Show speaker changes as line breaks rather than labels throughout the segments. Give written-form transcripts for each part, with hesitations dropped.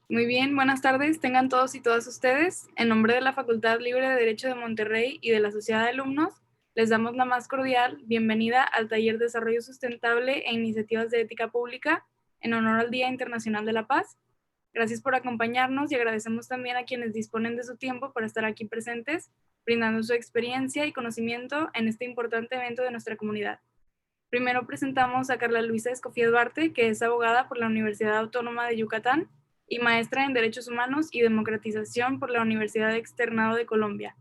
Muy bien, buenas tardes, tengan todos y todas ustedes. En nombre de la Facultad Libre de Derecho de Monterrey y de la Sociedad de Alumnos, les damos la más cordial bienvenida al Taller Desarrollo Sustentable e Iniciativas de Ética Pública en honor al Día Internacional de la Paz. Gracias por acompañarnos y agradecemos también a quienes disponen de su tiempo para estar aquí presentes, brindando su experiencia y conocimiento en este importante evento de nuestra comunidad. Primero presentamos a Carla Luisa Escofía Duarte, que es abogada por la Universidad Autónoma de Yucatán y maestra en Derechos Humanos y Democratización por la Universidad Externado de Colombia.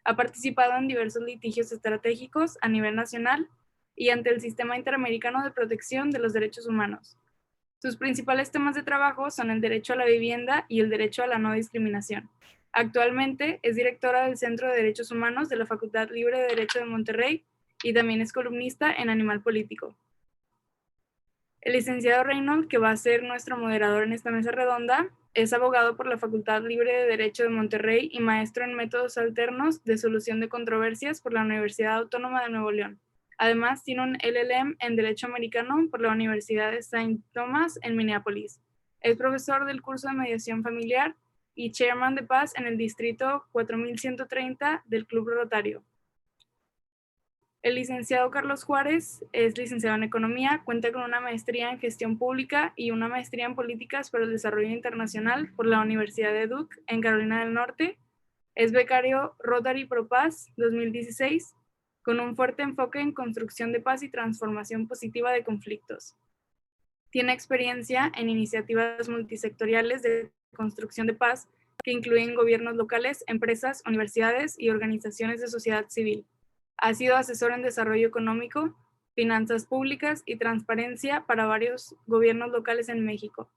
Ha participado en diversos litigios estratégicos a nivel nacional y ante el Sistema Interamericano de Protección de los Derechos Humanos. Sus principales temas de trabajo son el derecho a la vivienda y el derecho a la no discriminación. Actualmente es directora del Centro de Derechos Humanos de la Facultad Libre de Derecho de Monterrey y también es columnista en Animal Político. El licenciado Reynolds, que va a ser nuestro moderador en esta mesa redonda, es abogado por la Facultad Libre de Derecho de Monterrey y maestro en métodos alternos de solución de controversias por la Universidad Autónoma de Nuevo León. Además, tiene un LLM en Derecho Americano por la Universidad de Saint Thomas en Minneapolis. Es profesor del curso de mediación familiar y chairman de paz en el distrito 4130 del Club Rotario. El licenciado Carlos Juárez es licenciado en Economía, cuenta con una maestría en Gestión Pública y una maestría en Políticas para el Desarrollo Internacional por la Universidad de Duke en Carolina del Norte. Es becario Rotary Pro Paz 2016, con un fuerte enfoque en construcción de paz y transformación positiva de conflictos. Tiene experiencia en iniciativas multisectoriales de construcción de paz que incluyen gobiernos locales, empresas, universidades y organizaciones de sociedad civil. Ha sido asesor en desarrollo económico, finanzas públicas y transparencia para varios gobiernos locales en México,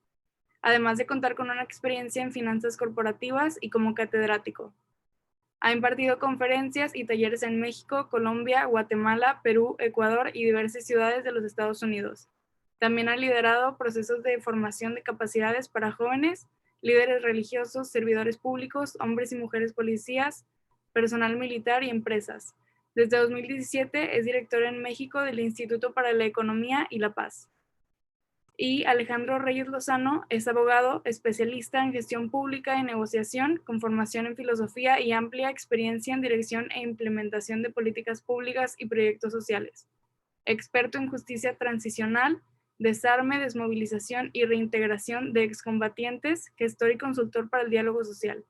además de contar con una experiencia en finanzas corporativas y como catedrático. Ha impartido conferencias y talleres en México, Colombia, Guatemala, Perú, Ecuador y diversas ciudades de los Estados Unidos. También ha liderado procesos de formación de capacidades para jóvenes, líderes religiosos, servidores públicos, hombres y mujeres policías, personal militar y empresas. Desde 2017 es director en México del Instituto para la Economía y la Paz. Y Alejandro Reyes Lozano es abogado, especialista en gestión pública y negociación, con formación en filosofía y amplia experiencia en dirección e implementación de políticas públicas y proyectos sociales. Experto en justicia transicional, desarme, desmovilización y reintegración de excombatientes, gestor y consultor para el diálogo social.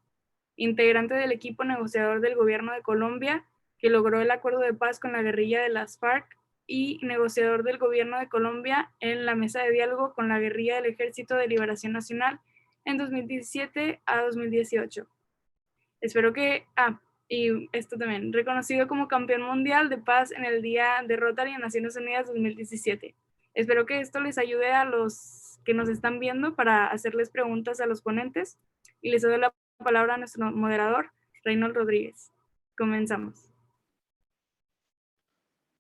Integrante del equipo negociador del gobierno de Colombia, que logró el acuerdo de paz con la guerrilla de las FARC, y negociador del gobierno de Colombia en la mesa de diálogo con la guerrilla del Ejército de Liberación Nacional en 2017 a 2018. Espero que, y esto también, reconocido como campeón mundial de paz en el Día de Rotary en Naciones Unidas 2017. Espero que esto les ayude a los que nos están viendo para hacerles preguntas a los ponentes y les doy la palabra a nuestro moderador, Reynolds Rodríguez. Comenzamos.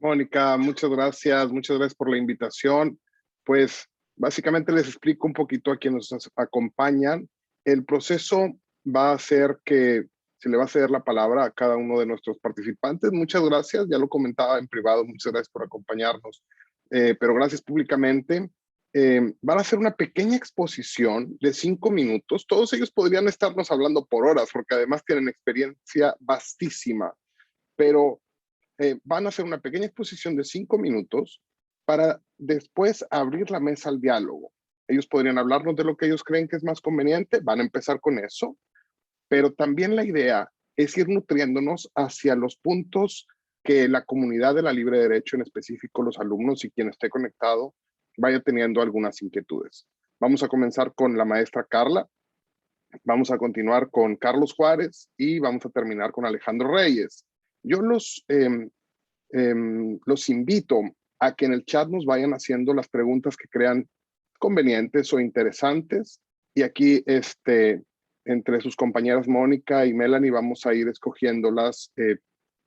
Mónica, muchas gracias por la invitación. Pues básicamente les explico un poquito a quienes nos acompañan. El proceso va a ser que se le va a ceder la palabra a cada uno de nuestros participantes. Muchas gracias, ya lo comentaba en privado, muchas gracias por acompañarnos, pero gracias públicamente. Van a hacer una pequeña exposición de 5 minutos. Todos ellos podrían estarnos hablando por horas, porque además tienen experiencia vastísima, pero van a hacer una pequeña exposición de 5 minutos para después abrir la mesa al diálogo. Ellos podrían hablarnos de lo que ellos creen que es más conveniente, van a empezar con eso, pero también la idea es ir nutriéndonos hacia los puntos que la comunidad de la Libre Derecho, en específico los alumnos y quien esté conectado, vaya teniendo algunas inquietudes. Vamos a comenzar con la maestra Carla, vamos a continuar con Carlos Juárez y vamos a terminar con Alejandro Reyes. Yo los invito a que en el chat nos vayan haciendo las preguntas que crean convenientes o interesantes. Y aquí, entre sus compañeras Mónica y Melanie, vamos a ir escogiéndolas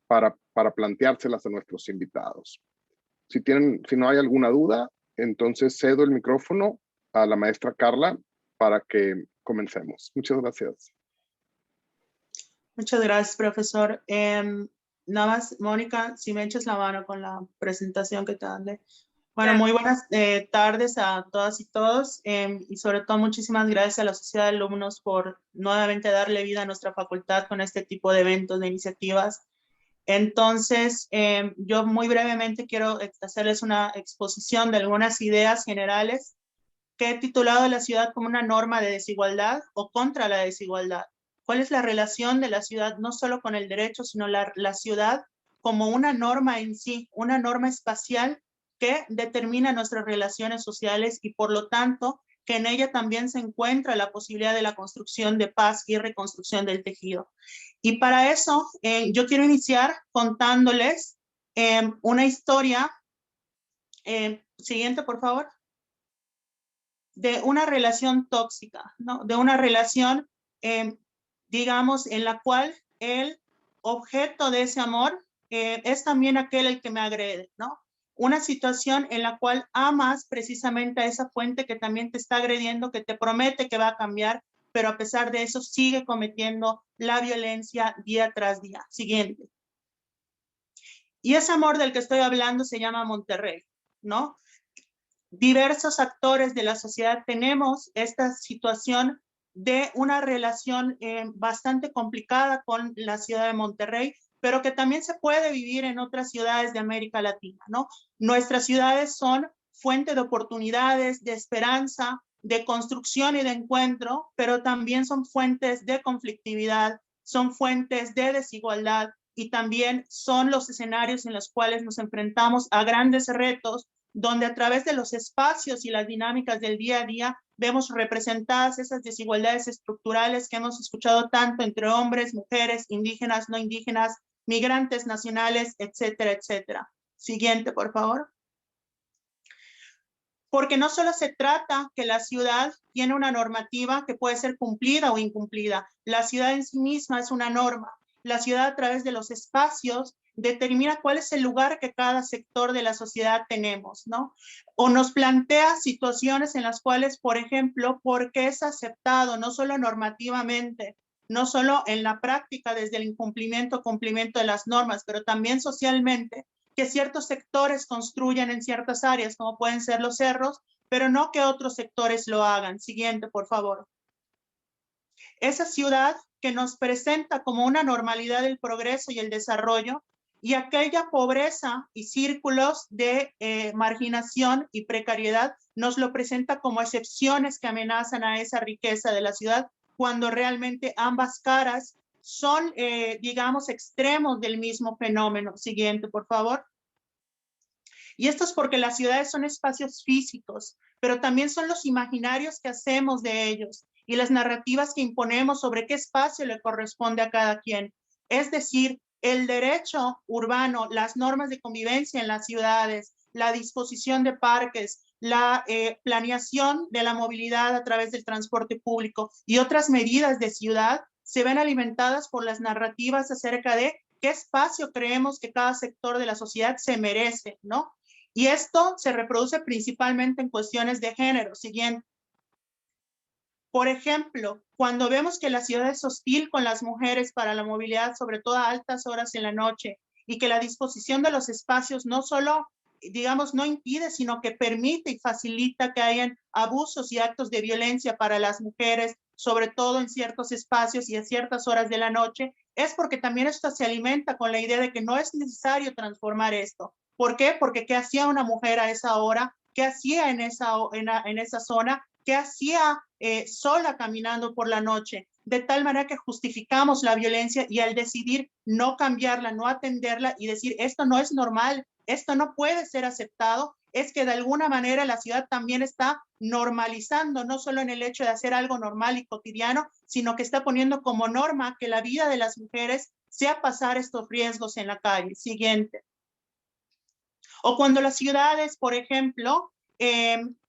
para planteárselas a nuestros invitados. Si no hay alguna duda, entonces cedo el micrófono a la maestra Carla para que comencemos. Muchas gracias.
Muchas gracias, profesor. Nada más, Mónica, si me echas la mano con la presentación que te mandé. Bueno, muy buenas tardes a todas y todos, y sobre todo muchísimas gracias a la Sociedad de Alumnos por nuevamente darle vida a nuestra facultad con este tipo de eventos, de iniciativas. Entonces, yo muy brevemente quiero hacerles una exposición de algunas ideas generales que he titulado La ciudad como una norma de desigualdad o contra la desigualdad. ¿Cuál es la relación de la ciudad no solo con el derecho, sino la ciudad como una norma en sí, una norma espacial que determina nuestras relaciones sociales y por lo tanto que en ella también se encuentra la posibilidad de la construcción de paz y reconstrucción del tejido? Y para eso yo quiero iniciar contándoles una historia. Siguiente, por favor. De una relación tóxica, ¿no? De una relación, digamos, en la cual el objeto de ese amor es también aquel el que me agrede, ¿no? Una situación en la cual amas precisamente a esa fuente que también te está agrediendo, que te promete que va a cambiar, pero a pesar de eso sigue cometiendo la violencia día tras día. Siguiente. Y ese amor del que estoy hablando se llama Monterrey, ¿no? Diversos actores de la sociedad tenemos esta situación de una relación bastante complicada con la ciudad de Monterrey, pero que también se puede vivir en otras ciudades de América Latina, ¿no? Nuestras ciudades son fuente de oportunidades, de esperanza, de construcción y de encuentro, pero también son fuentes de conflictividad, son fuentes de desigualdad y también son los escenarios en los cuales nos enfrentamos a grandes retos, donde a través de los espacios y las dinámicas del día a día vemos representadas esas desigualdades estructurales que hemos escuchado tanto entre hombres, mujeres, indígenas, no indígenas, migrantes nacionales, etcétera, etcétera. Siguiente, por favor. Porque no solo se trata que la ciudad tiene una normativa que puede ser cumplida o incumplida, la ciudad en sí misma es una norma. La ciudad a través de los espacios determina cuál es el lugar que cada sector de la sociedad tenemos, ¿no? O nos plantea situaciones en las cuales, por ejemplo, porque es aceptado no solo normativamente, no solo en la práctica desde el incumplimiento o cumplimiento de las normas, pero también socialmente, que ciertos sectores construyan en ciertas áreas, como pueden ser los cerros, pero no que otros sectores lo hagan. Siguiente, por favor. Esa ciudad que nos presenta como una normalidad del progreso y el desarrollo, y aquella pobreza y círculos de marginación y precariedad nos lo presenta como excepciones que amenazan a esa riqueza de la ciudad, cuando realmente ambas caras son, digamos, extremos del mismo fenómeno. Siguiente, por favor. Y esto es porque las ciudades son espacios físicos, pero también son los imaginarios que hacemos de ellos y las narrativas que imponemos sobre qué espacio le corresponde a cada quien. Es decir, el derecho urbano, las normas de convivencia en las ciudades, la disposición de parques, la planeación de la movilidad a través del transporte público y otras medidas de ciudad se ven alimentadas por las narrativas acerca de qué espacio creemos que cada sector de la sociedad se merece, ¿no? Y esto se reproduce principalmente en cuestiones de género. Siguiente. Por ejemplo, cuando vemos que la ciudad es hostil con las mujeres para la movilidad, sobre todo a altas horas en la noche, y que la disposición de los espacios no solo, digamos, no impide, sino que permite y facilita que hayan abusos y actos de violencia para las mujeres, sobre todo en ciertos espacios y a ciertas horas de la noche, es porque también esto se alimenta con la idea de que no es necesario transformar esto. ¿Por qué? Porque ¿qué hacía una mujer a esa hora? ¿Qué hacía en esa zona? ¿Qué hacía sola caminando por la noche? De tal manera que justificamos la violencia y al decidir no cambiarla, no atenderla y decir esto no es normal, esto no puede ser aceptado, es que de alguna manera la ciudad también está normalizando, no solo en el hecho de hacer algo normal y cotidiano, sino que está poniendo como norma que la vida de las mujeres sea pasar estos riesgos en la calle. Siguiente. O cuando las ciudades, por ejemplo,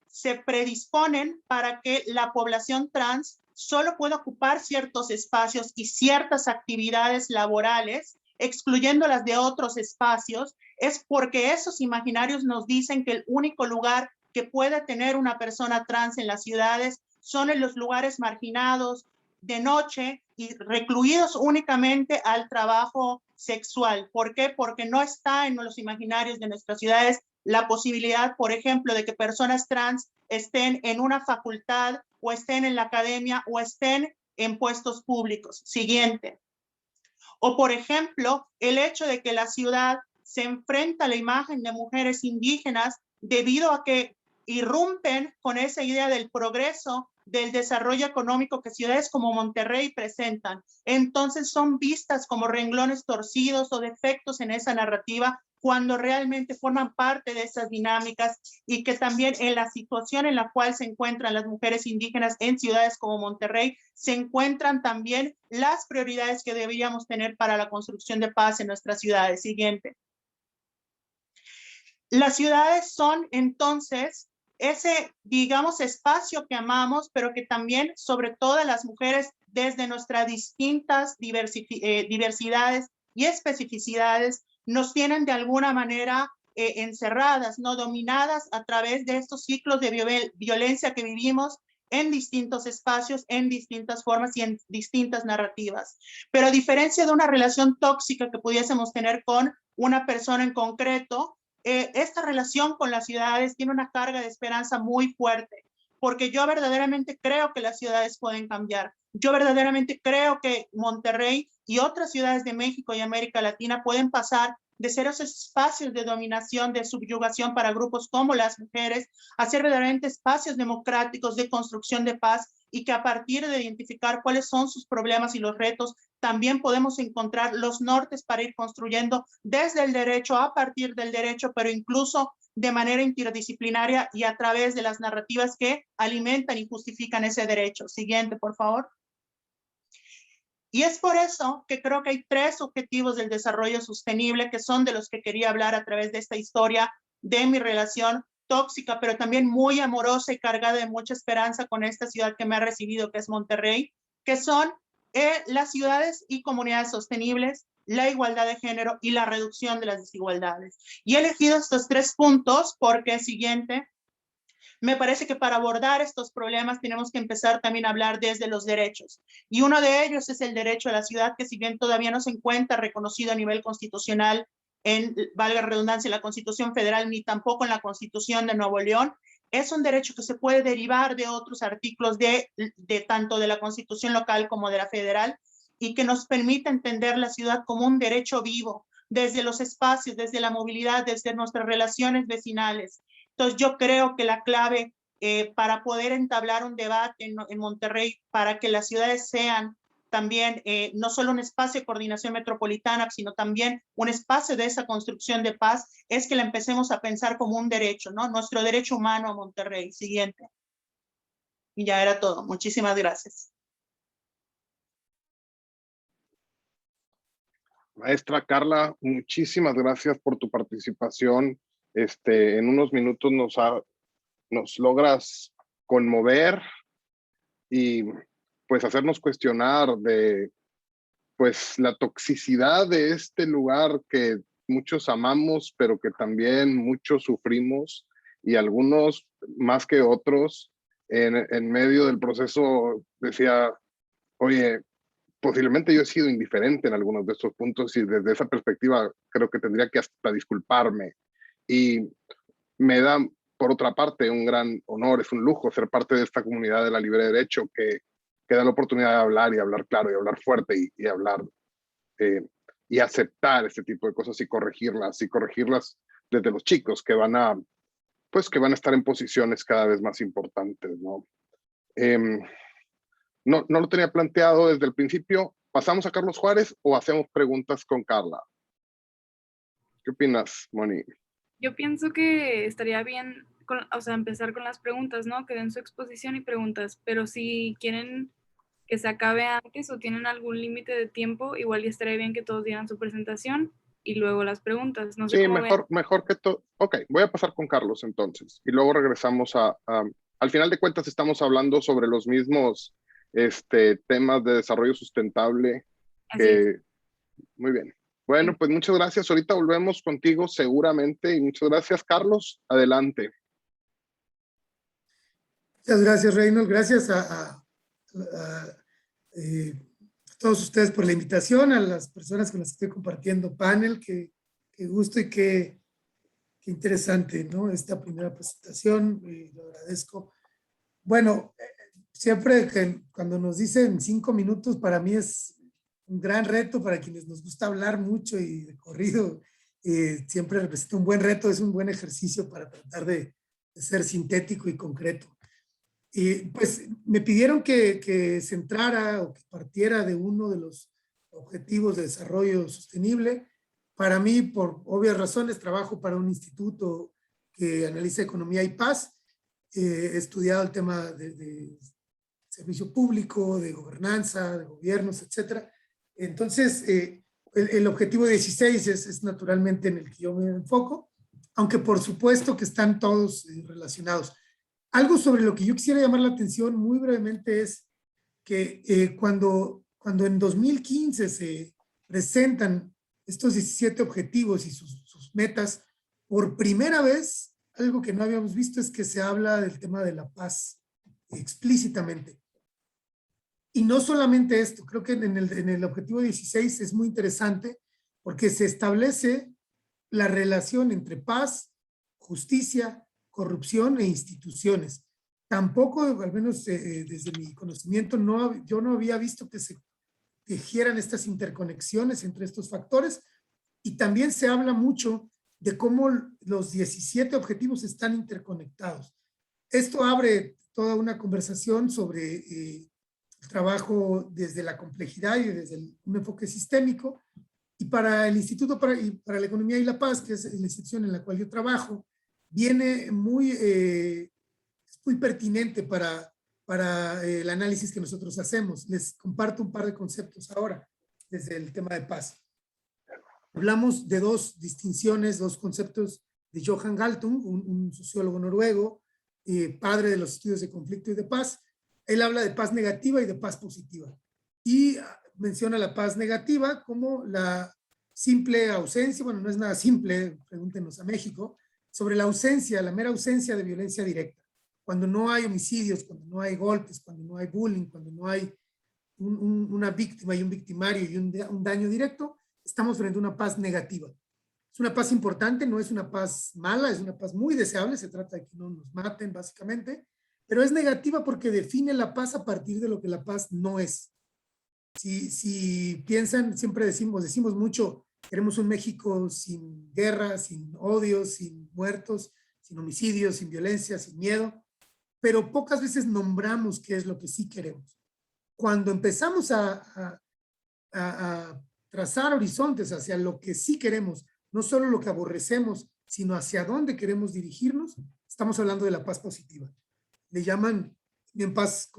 se predisponen para que la población trans solo pueda ocupar ciertos espacios y ciertas actividades laborales, excluyéndolas de otros espacios, es porque esos imaginarios nos dicen que el único lugar que puede tener una persona trans en las ciudades son en los lugares marginados, de noche y recluidos únicamente al trabajo sexual. ¿Por qué? Porque no está en los imaginarios de nuestras ciudades la posibilidad, por ejemplo, de que personas trans estén en una facultad o estén en la academia o estén en puestos públicos. Siguiente. O, por ejemplo, el hecho de que la ciudad se enfrenta a la imagen de mujeres indígenas debido a que irrumpen con esa idea del progreso, del desarrollo económico que ciudades como Monterrey presentan. Entonces son vistas como renglones torcidos o defectos en esa narrativa cuando realmente forman parte de esas dinámicas y que también en la situación en la cual se encuentran las mujeres indígenas en ciudades como Monterrey, se encuentran también las prioridades que deberíamos tener para la construcción de paz en nuestras ciudades. Siguiente. Las ciudades son entonces ese, digamos, espacio que amamos, pero que también, sobre todo las mujeres, desde nuestras distintas diversidades y especificidades, nos tienen de alguna manera encerradas, no dominadas a través de estos ciclos de violencia que vivimos en distintos espacios, en distintas formas y en distintas narrativas. Pero a diferencia de una relación tóxica que pudiésemos tener con una persona en concreto, esta relación con las ciudades tiene una carga de esperanza muy fuerte, porque yo verdaderamente creo que las ciudades pueden cambiar. Yo verdaderamente creo que Monterrey y otras ciudades de México y América Latina pueden pasar de ser esos espacios de dominación, de subyugación para grupos como las mujeres, a ser verdaderamente espacios democráticos de construcción de paz y que a partir de identificar cuáles son sus problemas y los retos, también podemos encontrar los nortes para ir construyendo desde el derecho, a partir del derecho, pero incluso de manera interdisciplinaria y a través de las narrativas que alimentan y justifican ese derecho. Siguiente, por favor. Y es por eso que creo que hay 3 objetivos del desarrollo sostenible que son de los que quería hablar a través de esta historia de mi relación tóxica, pero también muy amorosa y cargada de mucha esperanza con esta ciudad que me ha recibido, que es Monterrey, que son las ciudades y comunidades sostenibles, la igualdad de género y la reducción de las desigualdades. Y he elegido estos 3 puntos porque, siguiente, me parece que para abordar estos problemas tenemos que empezar también a hablar desde los derechos. Y uno de ellos es el derecho a la ciudad, que si bien todavía no se encuentra reconocido a nivel constitucional en, valga la redundancia, en la Constitución Federal, ni tampoco en la Constitución de Nuevo León, es un derecho que se puede derivar de otros artículos de tanto de la Constitución local como de la federal y que nos permite entender la ciudad como un derecho vivo, desde los espacios, desde la movilidad, desde nuestras relaciones vecinales. Entonces yo creo que la clave para poder entablar un debate en Monterrey, para que las ciudades sean también no solo un espacio de coordinación metropolitana, sino también un espacio de esa construcción de paz, es que la empecemos a pensar como un derecho, ¿no? Nuestro derecho humano a Monterrey. Siguiente. Y ya era todo. Muchísimas gracias.
Maestra Carla, muchísimas gracias por tu participación. En unos minutos nos logras conmover y pues hacernos cuestionar de pues la toxicidad de este lugar que muchos amamos, pero que también muchos sufrimos y algunos más que otros en medio del proceso decía, oye, posiblemente yo he sido indiferente en algunos de estos puntos y desde esa perspectiva creo que tendría que hasta disculparme. Y me da, por otra parte, un gran honor, es un lujo ser parte de esta comunidad de la libre derecho que da la oportunidad de hablar y hablar claro y hablar fuerte y hablar y aceptar este tipo de cosas y corregirlas desde los chicos que van a estar en posiciones cada vez más importantes, ¿no? No lo tenía planteado desde el principio. ¿Pasamos a Carlos Juárez o hacemos preguntas con Carla? ¿Qué opinas, Moni?
Yo pienso que estaría bien, o sea, empezar con las preguntas, ¿no? Que den su exposición y preguntas, pero si quieren que se acabe antes o tienen algún límite de tiempo, igual ya estaría bien que todos dieran su presentación y luego las preguntas. No sé
Sí,
cómo
mejor que todo. Ok, voy a pasar con Carlos entonces y luego regresamos al final de cuentas estamos hablando sobre los mismos temas de desarrollo sustentable. Muy bien. Bueno,
Sí.
pues muchas gracias. Ahorita volvemos contigo seguramente y muchas gracias, Carlos. Adelante.
Muchas gracias, Reynold. Gracias a todos ustedes por la invitación, a las personas con las que estoy compartiendo panel. Qué gusto y qué Qué interesante, ¿no? Esta primera presentación, lo agradezco. Bueno, siempre que cuando nos dicen 5 minutos, para mí es un gran reto para quienes nos gusta hablar mucho y de corrido. Siempre representa un buen reto, es un buen ejercicio para tratar de ser sintético y concreto. Pues me pidieron que centrara o que partiera de uno de los objetivos de desarrollo sostenible. Para mí, por obvias razones, trabajo para un instituto que analiza economía y paz. He estudiado el tema de servicio público, de gobernanza, de gobiernos, etcétera. Entonces, el objetivo 16 es naturalmente en el que yo me enfoco, aunque por supuesto que están todos relacionados. Algo sobre lo que yo quisiera llamar la atención muy brevemente es que cuando en 2015 se presentan estos 17 objetivos y sus metas, por primera vez, algo que no habíamos visto es que se habla del tema de la paz explícitamente. Y no solamente esto, creo que en el objetivo 16 es muy interesante porque se establece la relación entre paz, justicia, corrupción e instituciones. Tampoco, al menos desde mi conocimiento, yo no había visto que se tejieran estas interconexiones entre estos factores, y también se habla mucho de cómo los 17 objetivos están interconectados. Esto abre toda una conversación sobre el trabajo desde la complejidad y desde un enfoque sistémico, y para el Instituto para la Economía y la Paz, que es la institución en la cual yo trabajo, viene muy pertinente para el análisis que nosotros hacemos. Les comparto un par de conceptos ahora desde el tema de paz. Hablamos de dos distinciones, dos conceptos de Johan Galtung, un sociólogo noruego, padre de los estudios de conflicto y de paz. Él habla de paz negativa y de paz positiva. Y menciona la paz negativa como la simple ausencia, bueno, no es nada simple, pregúntenos a México, sobre la ausencia, la mera ausencia de violencia directa. Cuando no hay homicidios, cuando no hay golpes, cuando no hay bullying, cuando no hay una víctima y un victimario y un daño directo, estamos frente a una paz negativa. Es una paz importante, no es una paz mala, es una paz muy deseable, se trata de que no nos maten básicamente, pero es negativa porque define la paz a partir de lo que la paz no es. Si piensan, siempre decimos mucho, queremos un México sin guerra, sin odio, sin muertos, sin homicidios, sin violencia, sin miedo, pero pocas veces nombramos qué es lo que sí queremos. Cuando empezamos a trazar horizontes hacia lo que sí queremos, no solo lo que aborrecemos, sino hacia dónde queremos dirigirnos, estamos hablando de la paz positiva. Le llaman bien paz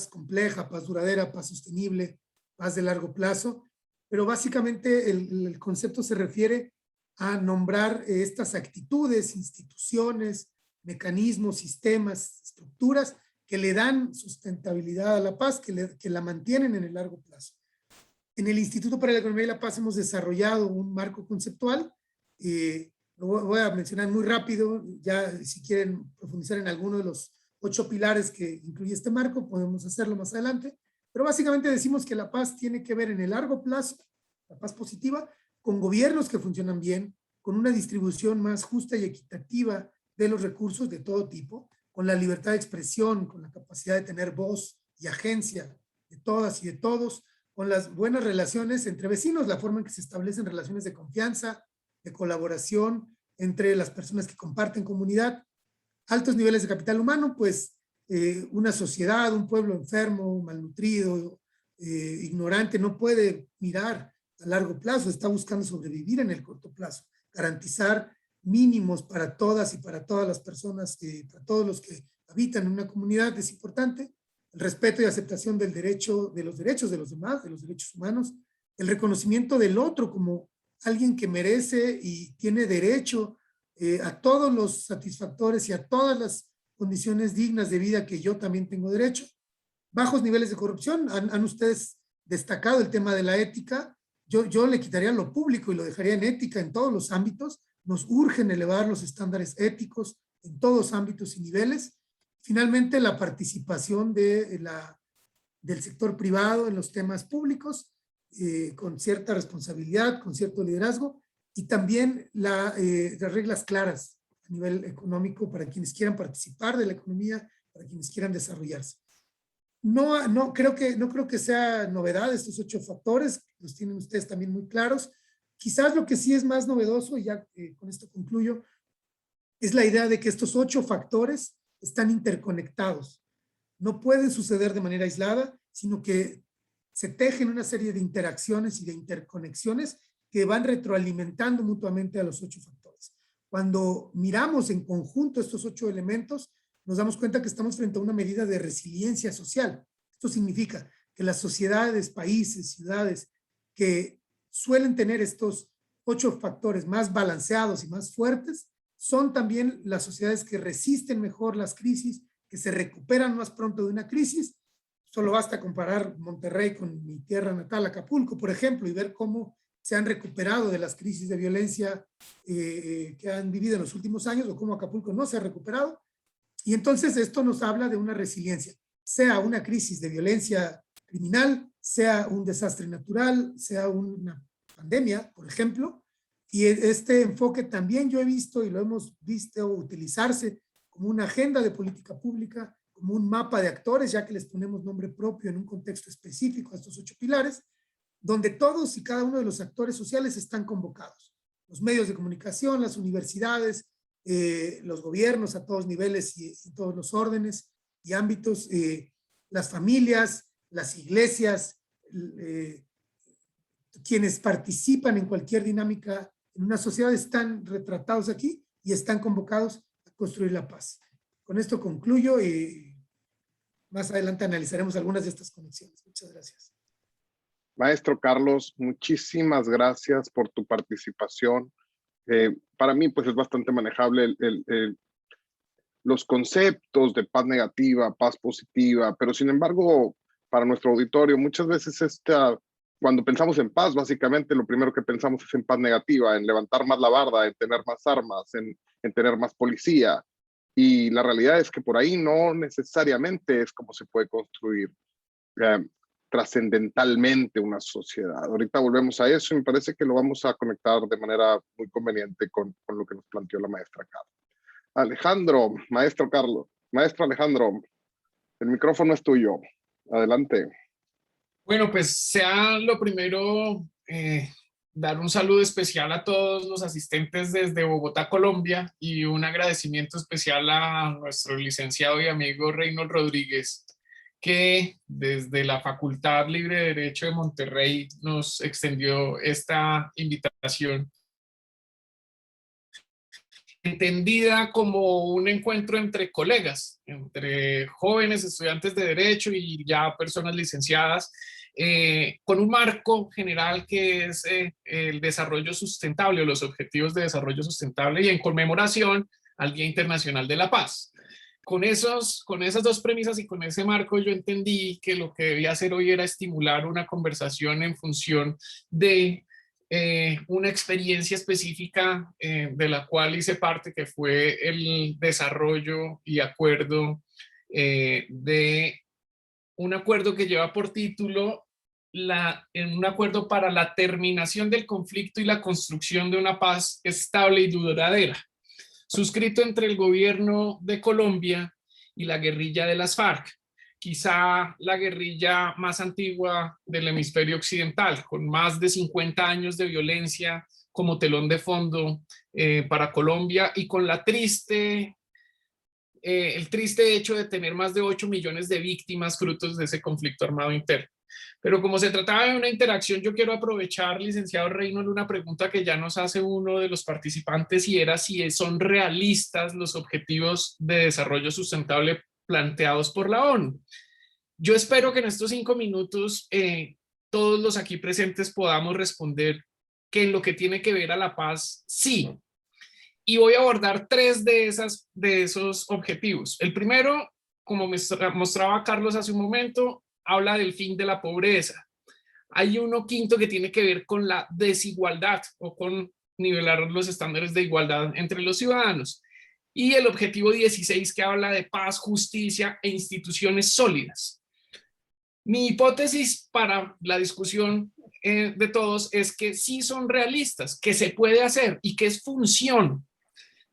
compleja, paz duradera, paz sostenible, paz de largo plazo, pero básicamente el concepto se refiere a nombrar estas actitudes, instituciones, mecanismos, sistemas, estructuras que le dan sustentabilidad a la paz, que la mantienen en el largo plazo. En el Instituto para la Economía y la Paz hemos desarrollado un marco conceptual, lo voy a mencionar muy rápido, ya si quieren profundizar en alguno de los 8 pilares que incluye este marco, podemos hacerlo más adelante, pero básicamente decimos que la paz tiene que ver en el largo plazo, la paz positiva, con gobiernos que funcionan bien, con una distribución más justa y equitativa de los recursos de todo tipo, con la libertad de expresión, con la capacidad de tener voz y agencia de todas y de todos, con las buenas relaciones entre vecinos, la forma en que se establecen relaciones de confianza, de colaboración entre las personas que comparten comunidad, altos niveles de capital humano, pues una sociedad, un pueblo enfermo, malnutrido, ignorante, no puede mirar a largo plazo, está buscando sobrevivir en el corto plazo, garantizar mínimos para todas y para todas las personas, para todos los que habitan en una comunidad es importante, el respeto y aceptación del derecho, de los derechos de los demás, de los derechos humanos, el reconocimiento del otro como alguien que merece y tiene derecho a todos los satisfactores y a todas las condiciones dignas de vida que yo también tengo derecho. Bajos niveles de corrupción, han ustedes destacado el tema de la ética, yo le quitaría lo público y lo dejaría en ética en todos los ámbitos, nos urgen elevar los estándares éticos en todos los ámbitos y niveles. Finalmente, la participación del sector privado en los temas públicos, con cierta responsabilidad, con cierto liderazgo, y también las reglas claras a nivel económico para quienes quieran participar de la economía, para quienes quieran desarrollarse. No creo que sea novedad estos 8 factores, los tienen ustedes también muy claros. Quizás lo que sí es más novedoso, y ya con esto concluyo, es la idea de que estos 8 factores están interconectados. No pueden suceder de manera aislada, sino que se tejen una serie de interacciones y de interconexiones que van retroalimentando mutuamente a los 8 factores. Cuando miramos en conjunto estos 8 elementos, nos damos cuenta que estamos frente a una medida de resiliencia social. Esto significa que las sociedades, países, ciudades que suelen tener estos 8 factores más balanceados y más fuertes, son también las sociedades que resisten mejor las crisis, que se recuperan más pronto de una crisis. Solo basta comparar Monterrey con mi tierra natal, Acapulco, por ejemplo, y ver cómo se han recuperado de las crisis de violencia que han vivido en los últimos años, o cómo Acapulco no se ha recuperado. Y entonces esto nos habla de una resiliencia, sea una crisis de violencia criminal, sea un desastre natural, sea una pandemia, por ejemplo. Y este enfoque también yo he visto y lo hemos visto utilizarse como una agenda de política pública, como un mapa de actores, ya que les ponemos nombre propio en un contexto específico a estos 8 pilares, donde todos y cada uno de los actores sociales están convocados. Los medios de comunicación, las universidades, los gobiernos a todos niveles y todos los órdenes y ámbitos, las familias, las iglesias, quienes participan en cualquier dinámica en una sociedad están retratados aquí y están convocados a construir la paz. Con esto concluyo y más adelante analizaremos algunas de estas conexiones. Muchas gracias.
Maestro Carlos, muchísimas gracias por tu participación. Para mí, pues es bastante manejable los conceptos de paz negativa, paz positiva, pero sin embargo, para nuestro auditorio, muchas veces cuando pensamos en paz, básicamente lo primero que pensamos es en paz negativa, en levantar más la barda, en tener más armas, en tener más policía. Y la realidad es que por ahí no necesariamente es como se puede construir trascendentalmente una sociedad. Ahorita volvemos a eso y me parece que lo vamos a conectar de manera muy conveniente con lo que nos planteó la maestra Carlos. Alejandro, maestro Carlos, maestro Alejandro, el micrófono es tuyo. Adelante.
Bueno, pues sea lo primero dar un saludo especial a todos los asistentes desde Bogotá, Colombia, y un agradecimiento especial a nuestro licenciado y amigo Reynold Rodríguez, que desde la Facultad Libre de Derecho de Monterrey nos extendió esta invitación, entendida como un encuentro entre colegas, entre jóvenes estudiantes de Derecho y ya personas licenciadas, con un marco general que es el desarrollo sustentable o los objetivos de desarrollo sustentable, y en conmemoración al Día Internacional de la Paz. Con esas 2 premisas y con ese marco yo entendí que lo que debía hacer hoy era estimular una conversación en función de una experiencia específica de la cual hice parte, que fue el desarrollo y acuerdo de un acuerdo que lleva por título un acuerdo para la terminación del conflicto y la construcción de una paz estable y duradera, suscrito entre el gobierno de Colombia y la guerrilla de las FARC, quizá la guerrilla más antigua del hemisferio occidental, con más de 50 años de violencia como telón de fondo para Colombia, y con el triste hecho de tener más de 8 millones de víctimas frutos de ese conflicto armado interno. Pero como se trataba de una interacción, yo quiero aprovechar, licenciado Reynold, una pregunta que ya nos hace uno de los participantes, y era si son realistas los objetivos de desarrollo sustentable planteados por la ONU. Yo espero que en estos 5 minutos todos los aquí presentes podamos responder que en lo que tiene que ver a la paz, sí. Y voy a abordar 3 de esos objetivos. El primero, como mostraba Carlos hace un momento, habla del fin de la pobreza. Hay uno quinto que tiene que ver con la desigualdad o con nivelar los estándares de igualdad entre los ciudadanos. Y el objetivo 16, que habla de paz, justicia e instituciones sólidas. Mi hipótesis para la discusión de todos es que sí son realistas, que se puede hacer y que es función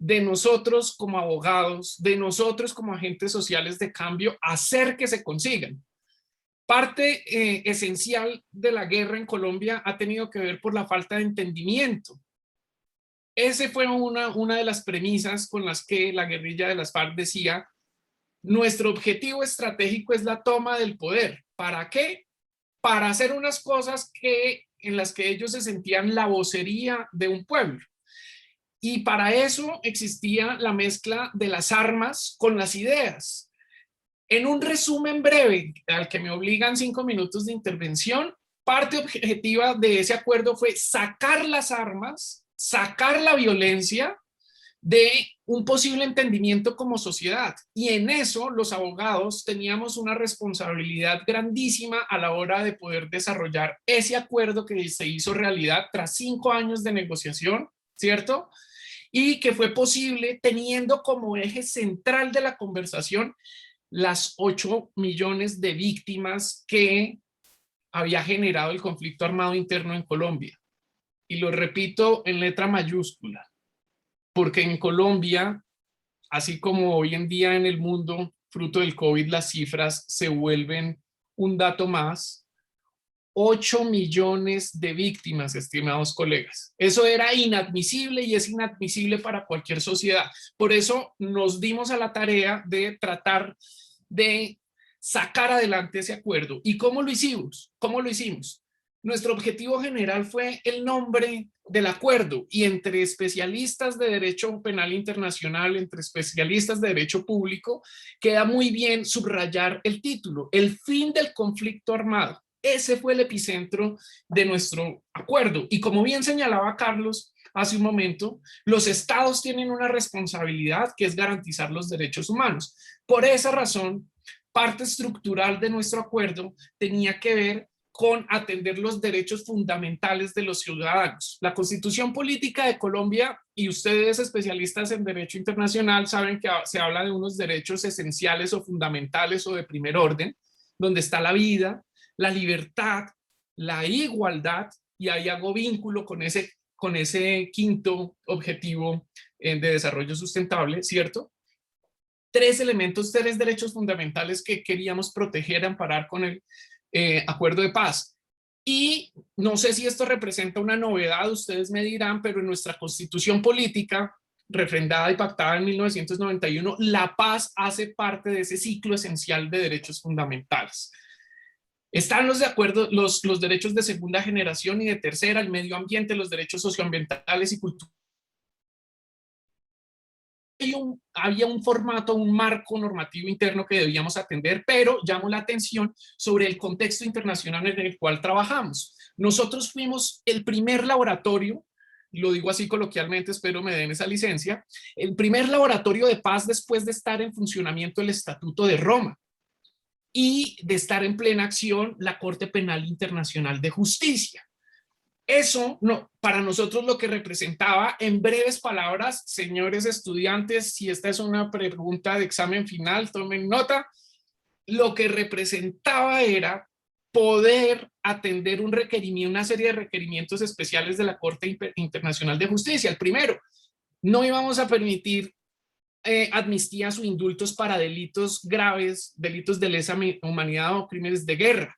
de nosotros como abogados, de nosotros como agentes sociales de cambio, hacer que se consigan. Parte esencial de la guerra en Colombia ha tenido que ver por la falta de entendimiento. Esa fue una de las premisas con las que la guerrilla de las FARC decía: nuestro objetivo estratégico es la toma del poder. ¿Para qué? Para hacer unas cosas en las que ellos se sentían la vocería de un pueblo. Y para eso existía la mezcla de las armas con las ideas. En un resumen breve, al que me obligan 5 minutos de intervención, parte objetiva de ese acuerdo fue sacar las armas, sacar la violencia de un posible entendimiento como sociedad. Y en eso los abogados teníamos una responsabilidad grandísima a la hora de poder desarrollar ese acuerdo que se hizo realidad tras 5 años de negociación, ¿cierto? Y que fue posible teniendo como eje central de la conversación las 8 millones de víctimas que había generado el conflicto armado interno en Colombia. Y lo repito en letra mayúscula, porque en Colombia, así como hoy en día en el mundo, fruto del COVID, las cifras se vuelven un dato más. 8 millones de víctimas, estimados colegas. Eso era inadmisible y es inadmisible para cualquier sociedad. Por eso nos dimos a la tarea de tratar de sacar adelante ese acuerdo. ¿Y cómo lo hicimos? ¿Cómo lo hicimos? Nuestro objetivo general fue el nombre del acuerdo, y entre especialistas de derecho penal internacional, entre especialistas de derecho público, queda muy bien subrayar el título: el fin del conflicto armado. Ese fue el epicentro de nuestro acuerdo. Y como bien señalaba Carlos hace un momento, los estados tienen una responsabilidad que es garantizar los derechos humanos. Por esa razón, parte estructural de nuestro acuerdo tenía que ver con atender los derechos fundamentales de los ciudadanos. La Constitución Política de Colombia, y ustedes especialistas en derecho internacional saben que se habla de unos derechos esenciales o fundamentales o de primer orden, donde está la vida, la libertad, la igualdad, y ahí hago vínculo con ese quinto objetivo de desarrollo sustentable, ¿cierto? 3 elementos, 3 derechos fundamentales que queríamos proteger, amparar con el acuerdo de paz. Y no sé si esto representa una novedad, ustedes me dirán, pero en nuestra constitución política, refrendada y pactada en 1991, la paz hace parte de ese ciclo esencial de derechos fundamentales. Están los derechos de segunda generación y de tercera, el medio ambiente, los derechos socioambientales y culturales. Había un formato, un marco normativo interno que debíamos atender, pero llamo la atención sobre el contexto internacional en el cual trabajamos. Nosotros fuimos el primer laboratorio, lo digo así coloquialmente, espero me den esa licencia, el primer laboratorio de paz después de estar en funcionamiento el Estatuto de Roma y de estar en plena acción la Corte Penal Internacional de Justicia. Eso no, para nosotros lo que representaba, en breves palabras, señores estudiantes, si esta es una pregunta de examen final, tomen nota, lo que representaba era poder atender un requerimiento, una serie de requerimientos especiales de la Corte Internacional de Justicia. El primero, no íbamos a permitir amnistías o indultos para delitos graves, delitos de lesa humanidad o crímenes de guerra.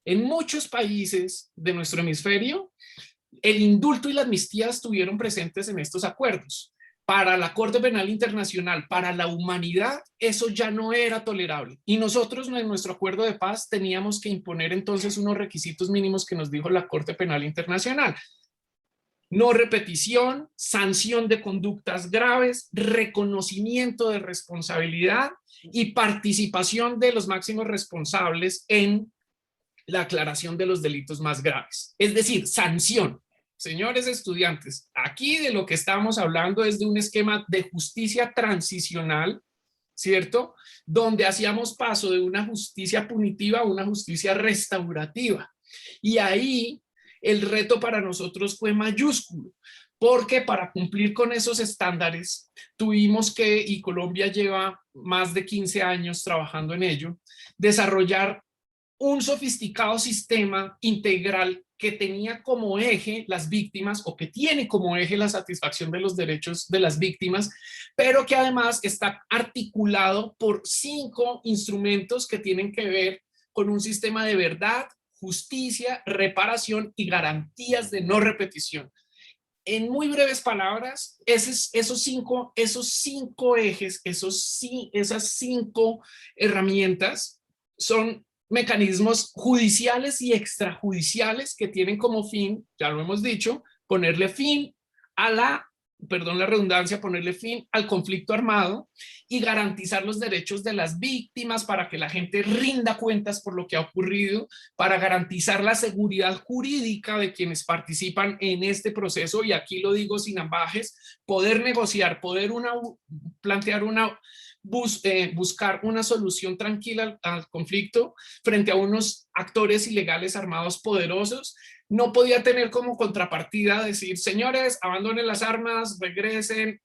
En muchos países de nuestro hemisferio, el indulto y la amnistía estuvieron presentes en estos acuerdos. Para la Corte Penal Internacional, para la humanidad, eso ya no era tolerable. Y nosotros en nuestro acuerdo de paz teníamos que imponer entonces unos requisitos mínimos que nos dijo la Corte Penal Internacional: no repetición, sanción de conductas graves, reconocimiento de responsabilidad y participación de los máximos responsables en la aclaración de los delitos más graves. Es decir, sanción. Señores estudiantes, aquí de lo que estamos hablando es de un esquema de justicia transicional, ¿cierto? Donde hacíamos paso de una justicia punitiva a una justicia restaurativa. Y ahí el reto para nosotros fue mayúsculo, porque para cumplir con esos estándares tuvimos que, y Colombia lleva más de 15 años trabajando en ello, desarrollar un sofisticado sistema integral que tenía como eje las víctimas, o que tiene como eje la satisfacción de los derechos de las víctimas, pero que además está articulado por 5 instrumentos que tienen que ver con un sistema de verdad, justicia, reparación y garantías de no repetición. En muy breves palabras, esos cinco ejes, esas 5 herramientas son mecanismos judiciales y extrajudiciales que tienen como fin, ya lo hemos dicho, ponerle fin a perdón la redundancia, ponerle fin al conflicto armado y garantizar los derechos de las víctimas para que la gente rinda cuentas por lo que ha ocurrido, para garantizar la seguridad jurídica de quienes participan en este proceso, y aquí lo digo sin ambajes, poder negociar, poder plantear buscar una solución tranquila al conflicto frente a unos actores ilegales armados poderosos. No podía tener como contrapartida decir, señores, abandonen las armas, regresen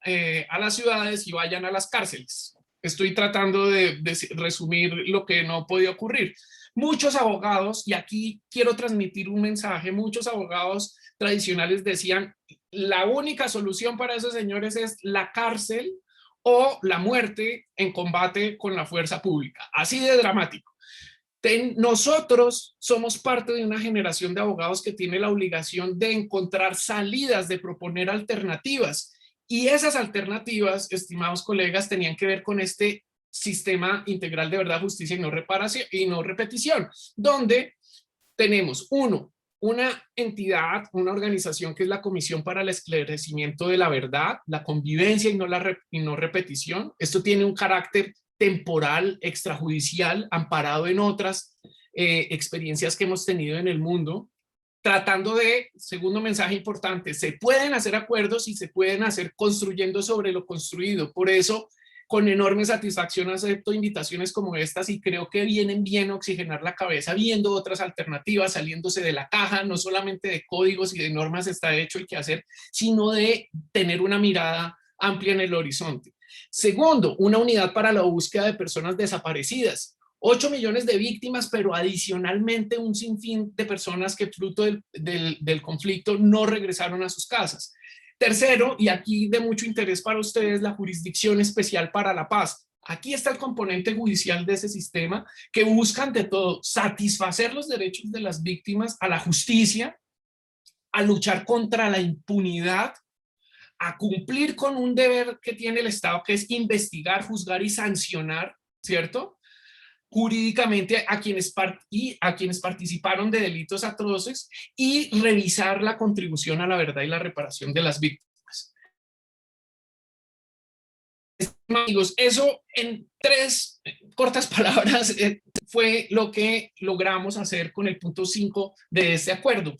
a las ciudades y vayan a las cárceles. Estoy tratando de resumir lo que no podía ocurrir. Muchos abogados, y aquí quiero transmitir un mensaje, muchos abogados tradicionales decían, la única solución para esos señores es la cárcel o la muerte en combate con la fuerza pública. Así de dramático. Nosotros somos parte de una generación de abogados que tiene la obligación de encontrar salidas, de proponer alternativas. Y esas alternativas, estimados colegas, tenían que ver con este sistema integral de verdad, justicia y no reparación y no repetición, donde tenemos una entidad, una organización que es la Comisión para el Esclarecimiento de la Verdad, la Convivencia y no repetición. Esto tiene un carácter temporal, extrajudicial, amparado en otras experiencias que hemos tenido en el mundo, tratando de, segundo mensaje importante, se pueden hacer acuerdos y se pueden hacer construyendo sobre lo construido. Por eso, con enorme satisfacción acepto invitaciones como estas y creo que vienen bien a oxigenar la cabeza viendo otras alternativas, saliéndose de la caja, no solamente de códigos y de normas está hecho el quehacer, sino de tener una mirada amplia en el horizonte. Segundo, una unidad para la búsqueda de personas desaparecidas. 8 millones de víctimas, pero adicionalmente un sinfín de personas que fruto del conflicto no regresaron a sus casas. Tercero, y aquí de mucho interés para ustedes, la Jurisdicción Especial para la Paz. Aquí está el componente judicial de ese sistema que busca ante todo satisfacer los derechos de las víctimas a la justicia, a luchar contra la impunidad, a cumplir con un deber que tiene el Estado, que es investigar, juzgar y sancionar, ¿cierto?, jurídicamente a quienes participaron de delitos atroces y revisar la contribución a la verdad y la reparación de las víctimas. Amigos, eso en 3 cortas palabras fue lo que logramos hacer con el punto 5 de este acuerdo.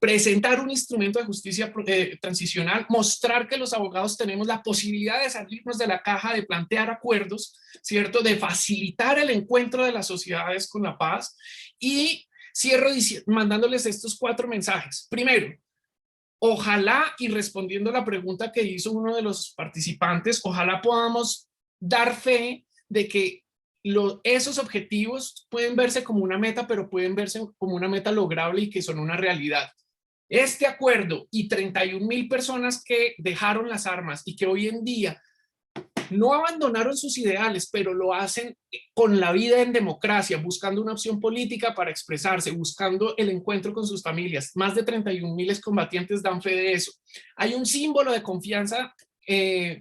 Presentar un instrumento de justicia transicional, mostrar que los abogados tenemos la posibilidad de salirnos de la caja, de plantear acuerdos, ¿cierto?, de facilitar el encuentro de las sociedades con la paz. Y cierro mandándoles estos 4 mensajes. Primero, ojalá, y respondiendo a la pregunta que hizo uno de los participantes, ojalá podamos dar fe de que esos objetivos pueden verse como una meta, pero pueden verse como una meta lograble y que son una realidad. Este acuerdo y 31,000 personas que dejaron las armas y que hoy en día no abandonaron sus ideales, pero lo hacen con la vida en democracia, buscando una opción política para expresarse, buscando el encuentro con sus familias. Más de 31,000 excombatientes dan fe de eso. Hay un símbolo de confianza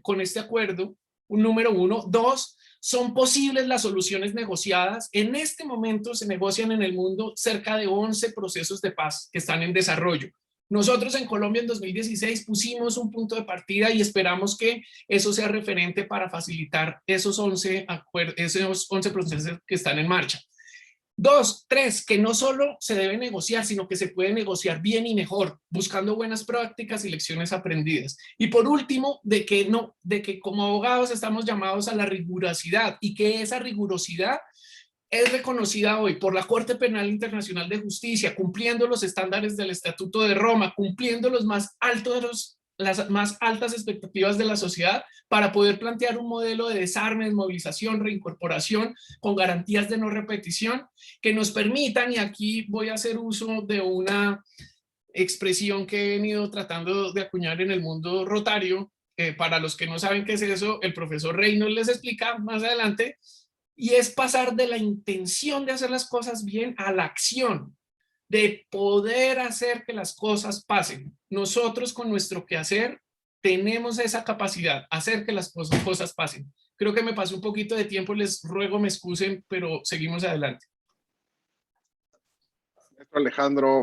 con este acuerdo, un número 1. 2, son posibles las soluciones negociadas. En este momento se negocian en el mundo cerca de 11 procesos de paz que están en desarrollo. Nosotros en Colombia en 2016 pusimos un punto de partida y esperamos que eso sea referente para facilitar esos 11 procesos que están en marcha. 2, 3, que no solo se debe negociar, sino que se puede negociar bien y mejor, buscando buenas prácticas y lecciones aprendidas. Y por último, de que como abogados estamos llamados a la rigurosidad y que esa rigurosidad es reconocida hoy por la Corte Penal Internacional de Justicia, cumpliendo los estándares del Estatuto de Roma, cumpliendo las más altas expectativas de la sociedad para poder plantear un modelo de desarme, desmovilización, reincorporación con garantías de no repetición que nos permitan, y aquí voy a hacer uso de una expresión que he venido tratando de acuñar en el mundo rotario. Para los que no saben qué es eso, el profesor Reynolds les explica más adelante, y es pasar de la intención de hacer las cosas bien a la acción, de poder hacer que las cosas pasen. Nosotros con nuestro quehacer tenemos esa capacidad, hacer que las cosas pasen. Creo que me pasó un poquito de tiempo, les ruego me excusen, pero seguimos adelante.
Alejandro,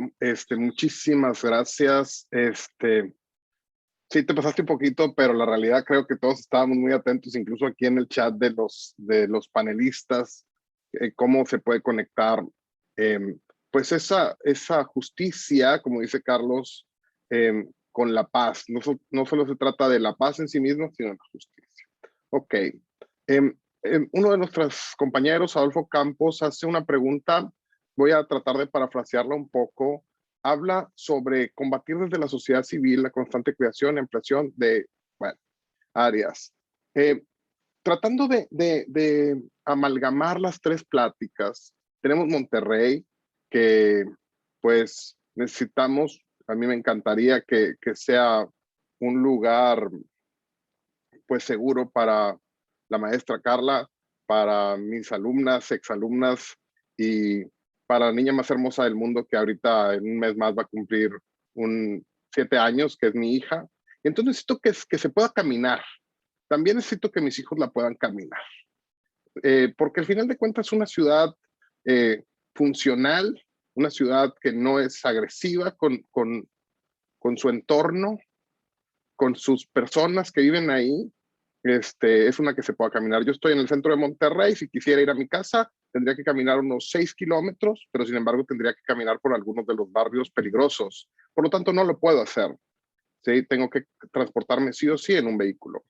muchísimas gracias. Sí, te pasaste un poquito, pero la realidad creo que todos estábamos muy atentos, incluso aquí en el chat de los panelistas, cómo se puede conectar, pues esa justicia, como dice Carlos, con la paz. No solo se trata de la paz en sí mismo, sino de la justicia. Ok. Uno de nuestros compañeros, Adolfo Campos, hace una pregunta. Voy a tratar de parafrasearla un poco. Habla sobre combatir desde la sociedad civil la constante creación y ampliación de, bueno, áreas. Tratando de amalgamar las tres pláticas, tenemos Monterrey, que pues necesitamos, a mí me encantaría que sea un lugar pues seguro para la maestra Carla, para mis alumnas, exalumnas y para la niña más hermosa del mundo que ahorita en un mes más va a cumplir 7 años, que es mi hija. Y entonces necesito que se pueda caminar. También necesito que mis hijos la puedan caminar. Porque al final de cuentas es una ciudad funcional, una ciudad que no es agresiva con su entorno, con sus personas que viven ahí. Es una que se pueda caminar. Yo estoy en el centro de Monterrey. Si quisiera ir a mi casa, tendría que caminar unos 6 kilómetros, pero sin embargo tendría que caminar por algunos de los barrios peligrosos. Por lo tanto, no lo puedo hacer. ¿Sí? Tengo que transportarme sí o sí en un vehículo.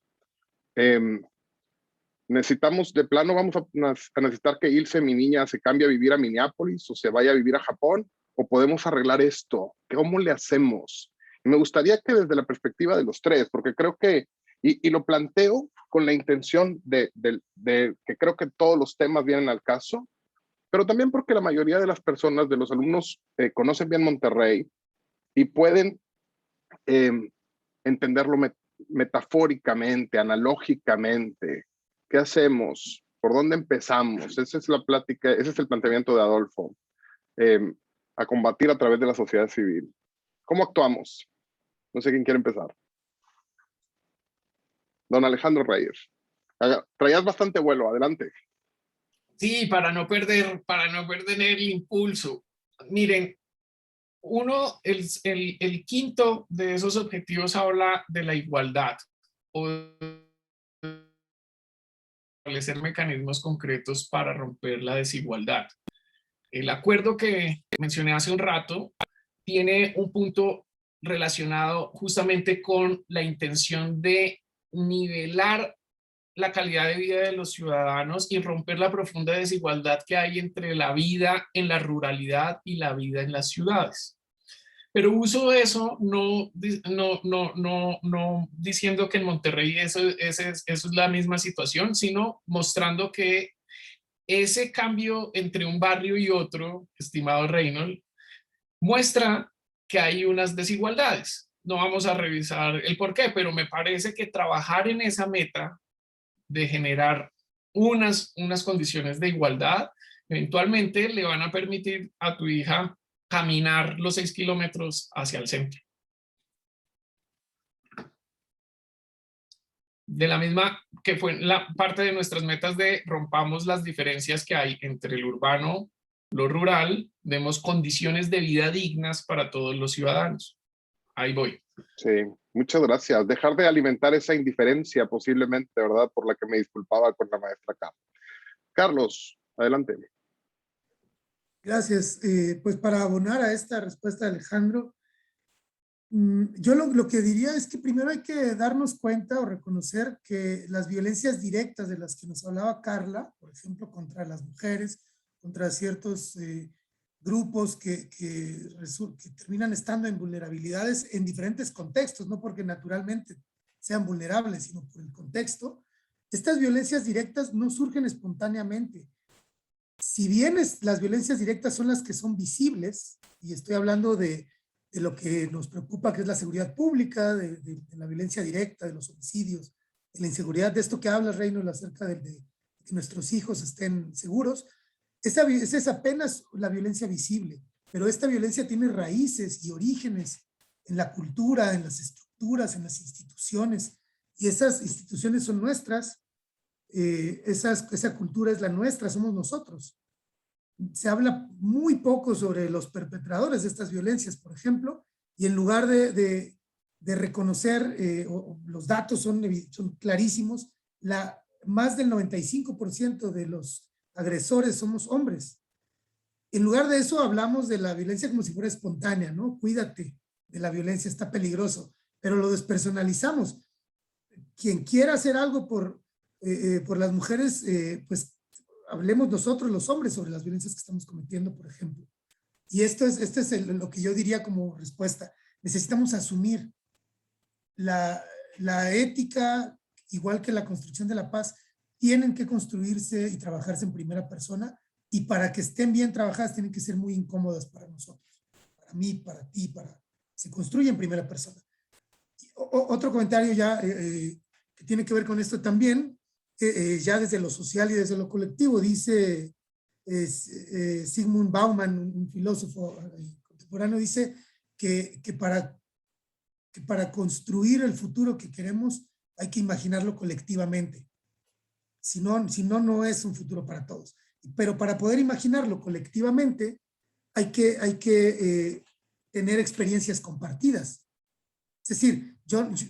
Necesitamos, de plano, vamos a necesitar que Ilse, mi niña, se cambie a vivir a Minneapolis o se vaya a vivir a Japón, o podemos arreglar esto. ¿Cómo le hacemos? Y me gustaría que desde la perspectiva de los tres, porque creo que, y lo planteo con la intención de que creo que todos los temas vienen al caso, pero también porque la mayoría de las personas, de los alumnos, conocen bien Monterrey y pueden entenderlo metafóricamente, analógicamente. ¿Qué hacemos? ¿Por dónde empezamos? Esa es la plática, ese es el planteamiento de Adolfo, a combatir a través de la sociedad civil. ¿Cómo actuamos? No sé quién quiere empezar. Don Alejandro Reyes. Traías bastante vuelo, adelante.
Sí, para no perder el impulso. Miren, el quinto de esos objetivos habla de la igualdad o de establecer mecanismos concretos para romper la desigualdad. El acuerdo que mencioné hace un rato tiene un punto relacionado justamente con la intención de nivelar la calidad de vida de los ciudadanos y romper la profunda desigualdad que hay entre la vida en la ruralidad y la vida en las ciudades. Pero uso eso no diciendo que en Monterrey eso es la misma situación, sino mostrando que ese cambio entre un barrio y otro, estimado Reynolds, muestra que hay unas desigualdades. No vamos a revisar el por qué, pero me parece que trabajar en esa meta de generar unas condiciones de igualdad, eventualmente le van a permitir a tu hija caminar los 6 kilómetros hacia el centro. De la misma que fue la parte de nuestras metas de rompamos las diferencias que hay entre el urbano, lo rural, demos condiciones de vida dignas para todos los ciudadanos. Ahí voy.
Sí, muchas gracias. Dejar de alimentar esa indiferencia posiblemente, ¿verdad? Por la que me disculpaba con la maestra Carlos. Carlos, adelante.
Gracias. Pues para abonar a esta respuesta de Alejandro, yo lo que diría es que primero hay que darnos cuenta o reconocer que las violencias directas de las que nos hablaba Carla, por ejemplo, contra las mujeres, contra ciertos grupos que terminan estando en vulnerabilidades en diferentes contextos, no porque naturalmente sean vulnerables, sino por el contexto. Estas violencias directas no surgen espontáneamente. Si bien las violencias directas son las que son visibles, y estoy hablando de de lo que nos preocupa, que es la seguridad pública, de la violencia directa, de los homicidios, de la inseguridad, de esto que habla Reynolds acerca de que nuestros hijos estén seguros. Esa es apenas la violencia visible, pero esta violencia tiene raíces y orígenes en la cultura, en las estructuras, en las instituciones, y esas instituciones son nuestras, esa cultura es la nuestra, somos nosotros. Se habla muy poco sobre los perpetradores de estas violencias, por ejemplo, y en lugar de reconocer, los datos son clarísimos, más del 95% de los agresores somos hombres. En lugar de eso hablamos de la violencia como si fuera espontánea, ¿no? Cuídate de la violencia, está peligroso, pero lo despersonalizamos. Quien quiera hacer algo por las mujeres, pues hablemos nosotros los hombres sobre las violencias que estamos cometiendo, por ejemplo. Y este es lo que yo diría como respuesta. Necesitamos asumir la ética, igual que la construcción de la paz, tienen que construirse y trabajarse en primera persona, y para que estén bien trabajadas tienen que ser muy incómodas para nosotros, para mí, para ti, se construye en primera persona. Otro comentario ya que tiene que ver con esto también, ya desde lo social y desde lo colectivo, dice Zygmunt Bauman, un filósofo contemporáneo, dice que para construir el futuro que queremos hay que imaginarlo colectivamente. Si no, no es un futuro para todos. Pero para poder imaginarlo colectivamente hay que tener experiencias compartidas. Es decir,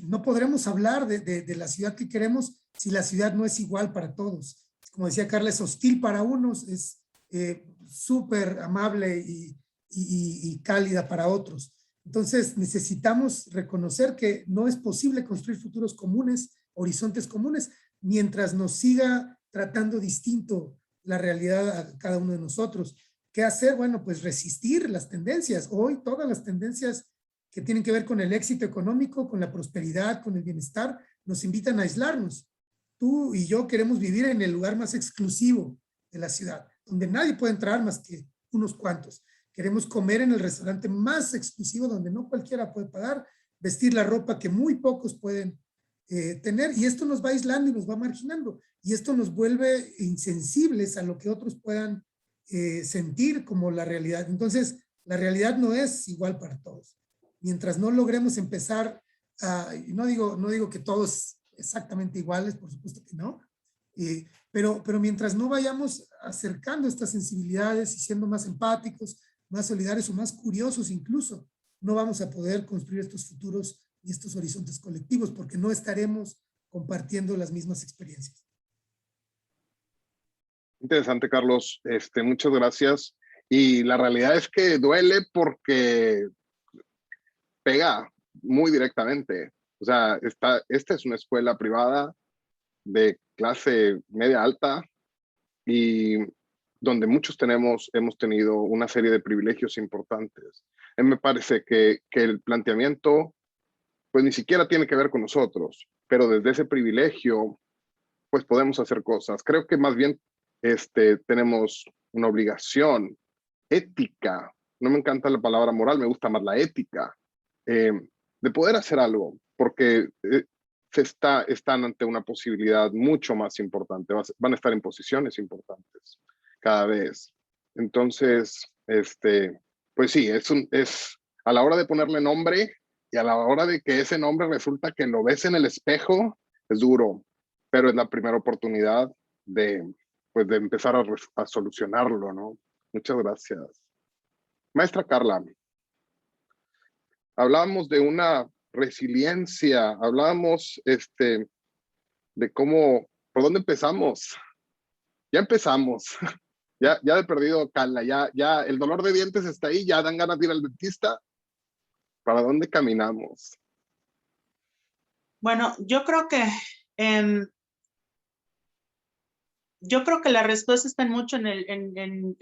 no podremos hablar de la ciudad que queremos si la ciudad no es igual para todos. Como decía Carla, es hostil para unos, es súper amable y cálida para otros. Entonces necesitamos reconocer que no es posible construir futuros comunes, horizontes comunes, mientras nos siga tratando distinto la realidad a cada uno de nosotros. ¿Qué hacer? Bueno, pues resistir las tendencias. Hoy todas las tendencias que tienen que ver con el éxito económico, con la prosperidad, con el bienestar, nos invitan a aislarnos. Tú y yo queremos vivir en el lugar más exclusivo de la ciudad, donde nadie puede entrar más que unos cuantos. Queremos comer en el restaurante más exclusivo, donde no cualquiera puede pagar, vestir la ropa que muy pocos pueden tener, y esto nos va aislando y nos va marginando, y esto nos vuelve insensibles a lo que otros puedan sentir como la realidad. Entonces, la realidad no es igual para todos. Mientras no logremos empezar y no digo que todos exactamente iguales, por supuesto que no, pero mientras no vayamos acercando estas sensibilidades y siendo más empáticos, más solidarios o más curiosos incluso, no vamos a poder construir estos futuros y estos horizontes colectivos, porque no estaremos compartiendo las mismas experiencias.
Interesante, Carlos. Muchas gracias. Y la realidad es que duele porque pega muy directamente. O sea, esta es una escuela privada de clase media alta y donde muchos hemos tenido una serie de privilegios importantes. A mí me parece que el planteamiento pues ni siquiera tiene que ver con nosotros, pero desde ese privilegio pues podemos hacer cosas. Creo que más bien tenemos una obligación ética, no me encanta la palabra moral, me gusta más la ética, de poder hacer algo, porque están ante una posibilidad mucho más importante, van a estar en posiciones importantes cada vez. Entonces, pues sí, es a la hora de ponerle nombre y a la hora de que ese nombre resulta que lo ves en el espejo, es duro, pero es la primera oportunidad de empezar a solucionarlo, ¿no? Muchas gracias. Maestra Carla, hablábamos de una resiliencia, hablábamos de cómo, ¿por dónde empezamos? Ya empezamos, ya de perdido, Carla, ya el dolor de dientes está ahí, ya dan ganas de ir al dentista. ¿Para dónde caminamos?
Bueno, yo creo que la respuesta está mucho en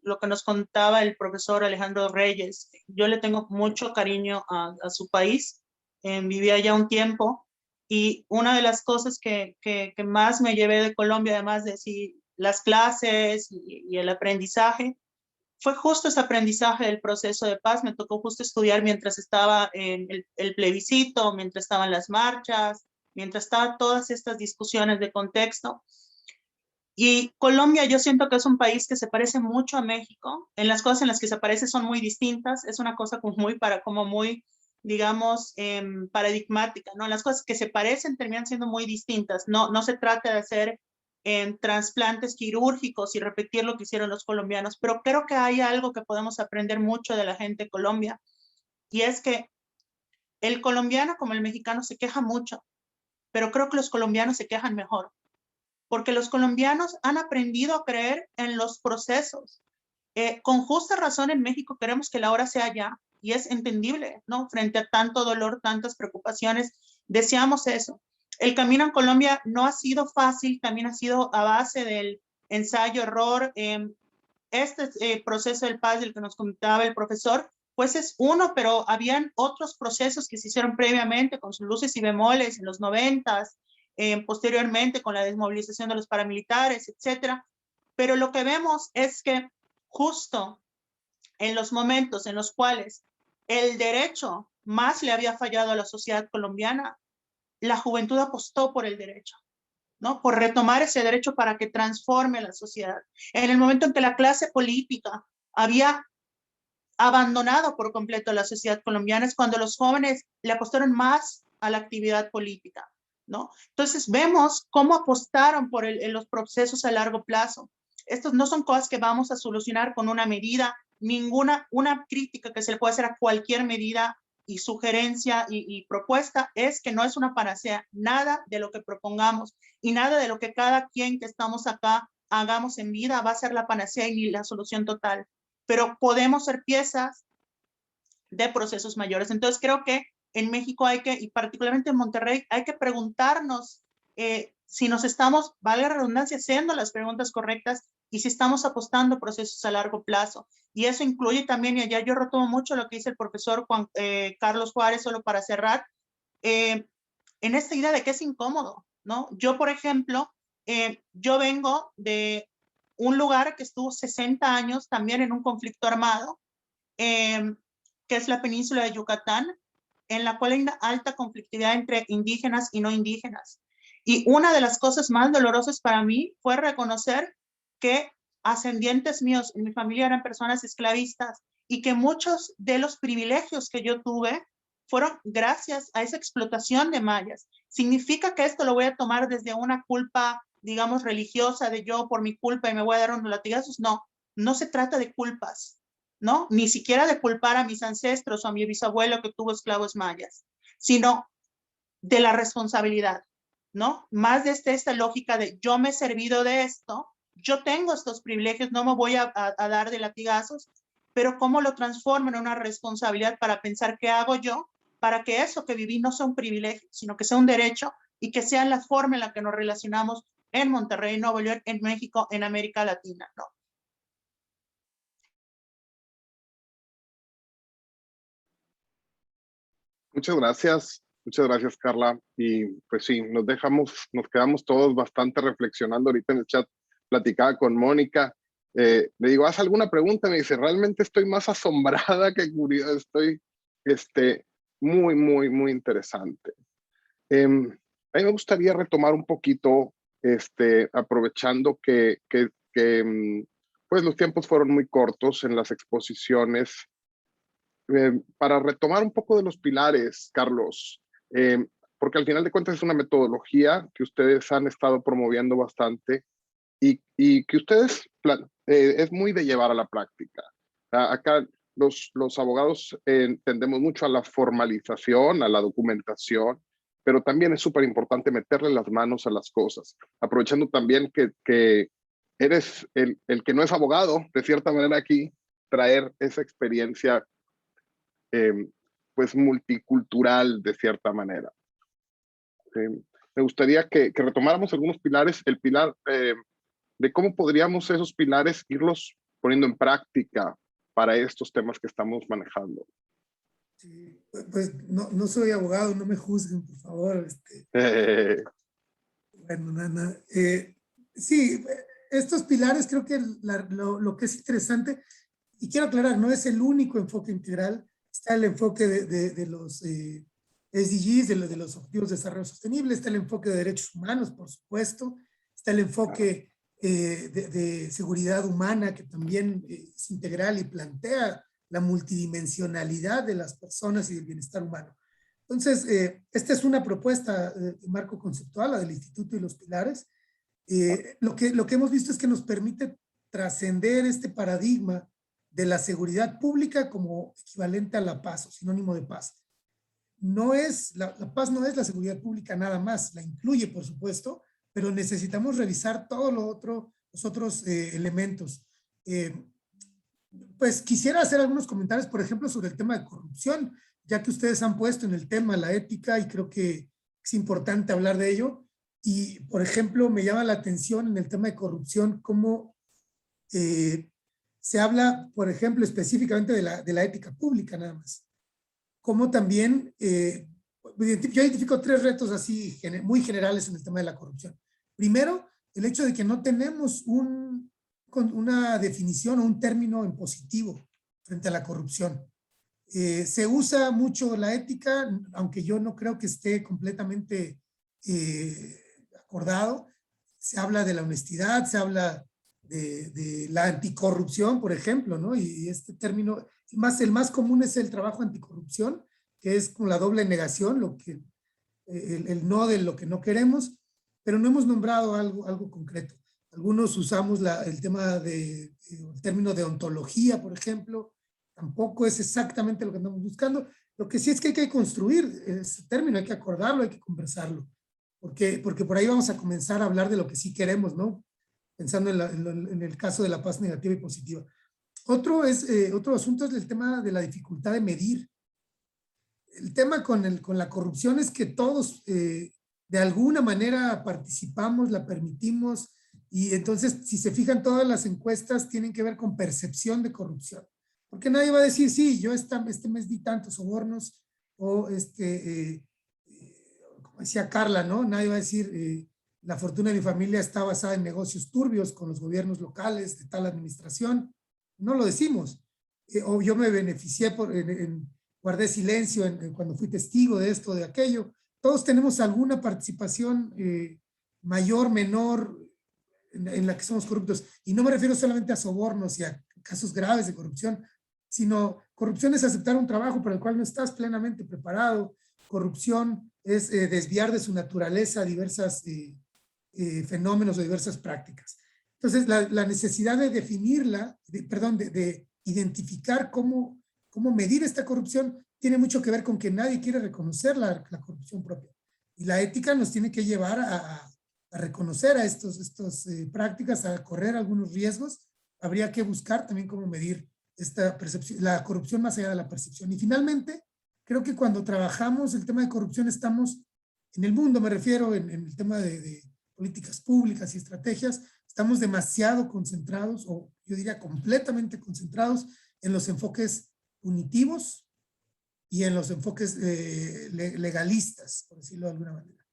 lo que nos contaba el profesor Alejandro Reyes. Yo le tengo mucho cariño a su país, viví allá un tiempo, y una de las cosas que más me llevé de Colombia, además de las clases y el aprendizaje, fue justo ese aprendizaje del proceso de paz. Me tocó justo estudiar mientras estaba en el plebiscito, mientras estaban las marchas, mientras estaban todas estas discusiones de contexto. Y Colombia yo siento que es un país que se parece mucho a México. En las cosas en las que se parece son muy distintas. Es una cosa como muy, digamos, paradigmática, ¿no? Las cosas que se parecen terminan siendo muy distintas. No se trata de hacer trasplantes quirúrgicos y repetir lo que hicieron los colombianos, pero creo que hay algo que podemos aprender mucho de la gente de Colombia, y es que el colombiano como el mexicano se queja mucho, pero creo que los colombianos se quejan mejor, porque los colombianos han aprendido a creer en los procesos. Con justa razón en México queremos que la hora sea ya, y es entendible, ¿no? Frente a tanto dolor, tantas preocupaciones, deseamos eso. El camino en Colombia no ha sido fácil, también ha sido a base del ensayo-error. Este proceso del paz del que nos comentaba el profesor, pues es uno, pero habían otros procesos que se hicieron previamente con sus luces y bemoles en los 90s, posteriormente con la desmovilización de los paramilitares, etcétera. Pero lo que vemos es que justo en los momentos en los cuales el derecho más le había fallado a la sociedad colombiana, la juventud apostó por el derecho, ¿no? Por retomar ese derecho para que transforme la sociedad. En el momento en que la clase política había abandonado por completo a la sociedad colombiana, es cuando los jóvenes le apostaron más a la actividad política, ¿no? Entonces vemos cómo apostaron por los procesos a largo plazo. Estos no son cosas que vamos a solucionar con una medida, una crítica que se le puede hacer a cualquier medida y sugerencia y propuesta es que no es una panacea. Nada de lo que propongamos y nada de lo que cada quien que estamos acá hagamos en vida va a ser la panacea y ni la solución total, pero podemos ser piezas de procesos mayores. Entonces creo que en México hay que, y particularmente en Monterrey, hay que preguntarnos si nos estamos, valga la redundancia, haciendo las preguntas correctas y si estamos apostando procesos a largo plazo. Y eso incluye también, y allá yo retomo mucho lo que dice el profesor Carlos Juárez, solo para cerrar, en esta idea de que es incómodo, ¿no? Yo, por ejemplo, yo vengo de un lugar que estuvo 60 años también en un conflicto armado, que es la península de Yucatán, en la cual hay una alta conflictividad entre indígenas y no indígenas. Y una de las cosas más dolorosas para mí fue reconocer que ascendientes míos en mi familia eran personas esclavistas y que muchos de los privilegios que yo tuve fueron gracias a esa explotación de mayas. ¿Significa que esto lo voy a tomar desde una culpa, digamos, religiosa, de yo por mi culpa y me voy a dar unos latigazos? No, no se trata de culpas, ¿no? Ni siquiera de culpar a mis ancestros o a mi bisabuelo que tuvo esclavos mayas, sino de la responsabilidad, ¿no? Más desde esta lógica de yo me he servido de esto, yo tengo estos privilegios, no me voy a dar de latigazos, pero cómo lo transformo en una responsabilidad para pensar qué hago yo para que eso que viví no sea un privilegio, sino que sea un derecho y que sea la forma en la que nos relacionamos en Monterrey, en Nuevo York, en México, en América Latina, ¿no?
muchas gracias Carla. Y pues sí, nos quedamos todos bastante reflexionando ahorita en el chat. Platicaba con Mónica, le digo, ¿haz alguna pregunta? Me dice, realmente estoy más asombrada que curiosa, estoy muy interesante. A mí me gustaría retomar un poquito, aprovechando que pues los tiempos fueron muy cortos en las exposiciones, para retomar un poco de los pilares, Carlos, porque al final de cuentas es una metodología que ustedes han estado promoviendo bastante y que ustedes es muy de llevar a la práctica. Acá los abogados tendemos mucho a la formalización, a la documentación, pero también es súper importante meterle las manos a las cosas, aprovechando también que eres el que no es abogado, de cierta manera aquí, traer esa experiencia pues multicultural de cierta manera. Me gustaría que retomáramos algunos pilares, el pilar de cómo podríamos esos pilares irlos poniendo en práctica para estos temas que estamos manejando.
Sí, pues no soy abogado, no me juzguen, por favor. Bueno, Nana. Sí, estos pilares creo que lo que es interesante, Y quiero aclarar, no es el único enfoque integral, está el enfoque de los SDGs, de los Objetivos de Desarrollo Sostenible, está el enfoque de derechos humanos, por supuesto, está el enfoque de seguridad humana, que también es integral y plantea la multidimensionalidad de las personas y del bienestar humano. Entonces, esta es una propuesta de marco conceptual, la del Instituto y los Pilares. Lo que hemos visto es que nos permite trascender este paradigma de la seguridad pública como equivalente a la paz o sinónimo de paz. No es, la paz no es la seguridad pública nada más, la incluye por supuesto, pero necesitamos revisar todo los otros elementos. Pues quisiera hacer algunos comentarios, por ejemplo, sobre el tema de corrupción, ya que ustedes han puesto en el tema la ética y creo que es importante hablar de ello. Y, por ejemplo, me llama la atención en el tema de corrupción cómo se habla, por ejemplo, específicamente de la ética pública nada más. Como también, yo identifico 3 retos así muy generales en el tema de la corrupción. Primero, el hecho de que no tenemos una definición o un término en positivo frente a la corrupción. Se usa mucho la ética, aunque yo no creo que esté completamente acordado. Se habla de la honestidad, se habla de la anticorrupción, por ejemplo, ¿no? Y este término, el más común es el trabajo anticorrupción, que es con la doble negación, el no de lo que no queremos, pero no hemos nombrado algo concreto. Algunos usamos el término de ontología, por ejemplo, tampoco es exactamente lo que andamos buscando. Lo que sí es que hay que construir ese término, hay que acordarlo, hay que conversarlo, porque por ahí vamos a comenzar a hablar de lo que sí queremos, ¿no? Pensando en el caso de la paz negativa y positiva. Otro asunto es el tema de la dificultad de medir. El tema con la corrupción es que todos de alguna manera participamos, la permitimos, y entonces si se fijan todas las encuestas tienen que ver con percepción de corrupción. Porque nadie va a decir, sí, yo este mes di tantos sobornos, o como decía Carla, ¿no? Nadie va a decir, la fortuna de mi familia está basada en negocios turbios con los gobiernos locales de tal administración. No lo decimos. O yo me beneficié, guardé silencio cuando fui testigo de esto, de aquello. Todos tenemos alguna participación mayor, menor, en la que somos corruptos. Y no me refiero solamente a sobornos y a casos graves de corrupción, sino corrupción es aceptar un trabajo para el cual no estás plenamente preparado. Corrupción es desviar de su naturaleza diversos fenómenos o diversas prácticas. Entonces, la necesidad de definirla, de identificar cómo medir esta corrupción tiene mucho que ver con que nadie quiere reconocer la corrupción propia. Y la ética nos tiene que llevar a reconocer a estas prácticas, a correr algunos riesgos. Habría que buscar también cómo medir esta percepción, la corrupción más allá de la percepción. Y finalmente, creo que cuando trabajamos el tema de corrupción estamos, en el mundo me refiero, en el tema de políticas públicas y estrategias, estamos demasiado concentrados, o yo diría completamente concentrados, en los enfoques punitivos y en los enfoques legalistas, por decirlo de alguna manera.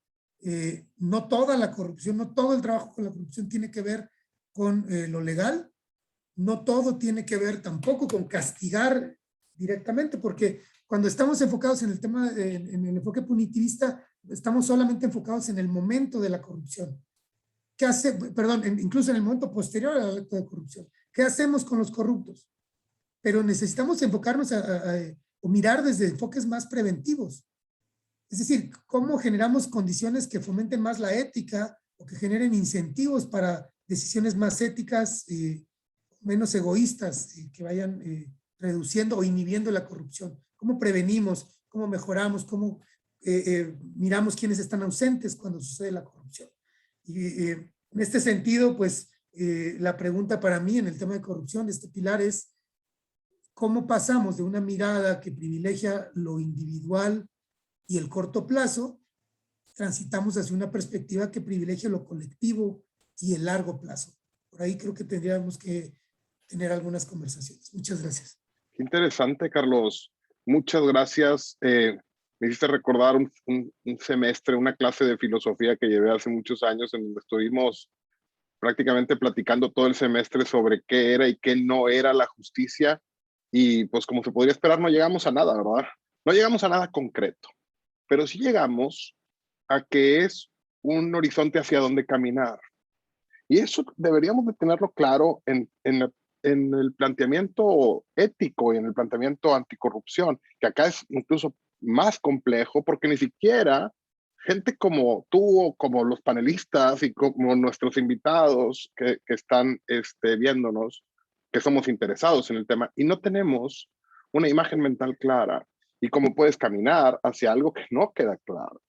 No toda la corrupción, no todo el trabajo con la corrupción tiene que ver con lo legal, no todo tiene que ver tampoco con castigar directamente, porque cuando estamos enfocados en el tema, en el enfoque punitivista, estamos solamente enfocados en el momento de la corrupción. ¿Qué hace? Perdón, incluso en el momento posterior al acto de corrupción. ¿Qué hacemos con los corruptos? Pero necesitamos enfocarnos o mirar desde enfoques más preventivos. Es decir, cómo generamos condiciones que fomenten más la ética o que generen incentivos para decisiones más éticas, menos egoístas, que vayan reduciendo o inhibiendo la corrupción. ¿Cómo prevenimos? ¿Cómo mejoramos? ¿Cómo miramos quiénes están ausentes cuando sucede la corrupción? Y en este sentido, pues, la pregunta para mí en el tema de corrupción, este pilar es cómo pasamos de una mirada que privilegia lo individual y el corto plazo, transitamos hacia una perspectiva que privilegia lo colectivo y el largo plazo. Por ahí creo que tendríamos que tener algunas conversaciones. Muchas gracias.
Qué interesante, Carlos. Muchas gracias. Me hiciste recordar un semestre, una clase de filosofía que llevé hace muchos años en donde estuvimos prácticamente platicando todo el semestre sobre qué era y qué no era la justicia, y pues como se podría esperar no llegamos a nada, ¿verdad? No llegamos a nada concreto, pero sí llegamos a que es un horizonte hacia dónde caminar. Y eso deberíamos de tenerlo claro en el planteamiento ético y en el planteamiento anticorrupción, que acá es incluso más complejo porque ni siquiera gente como tú o como los panelistas y como nuestros invitados que están viéndonos, que somos interesados en el tema y no tenemos una imagen mental clara y cómo puedes caminar hacia algo que no queda claro.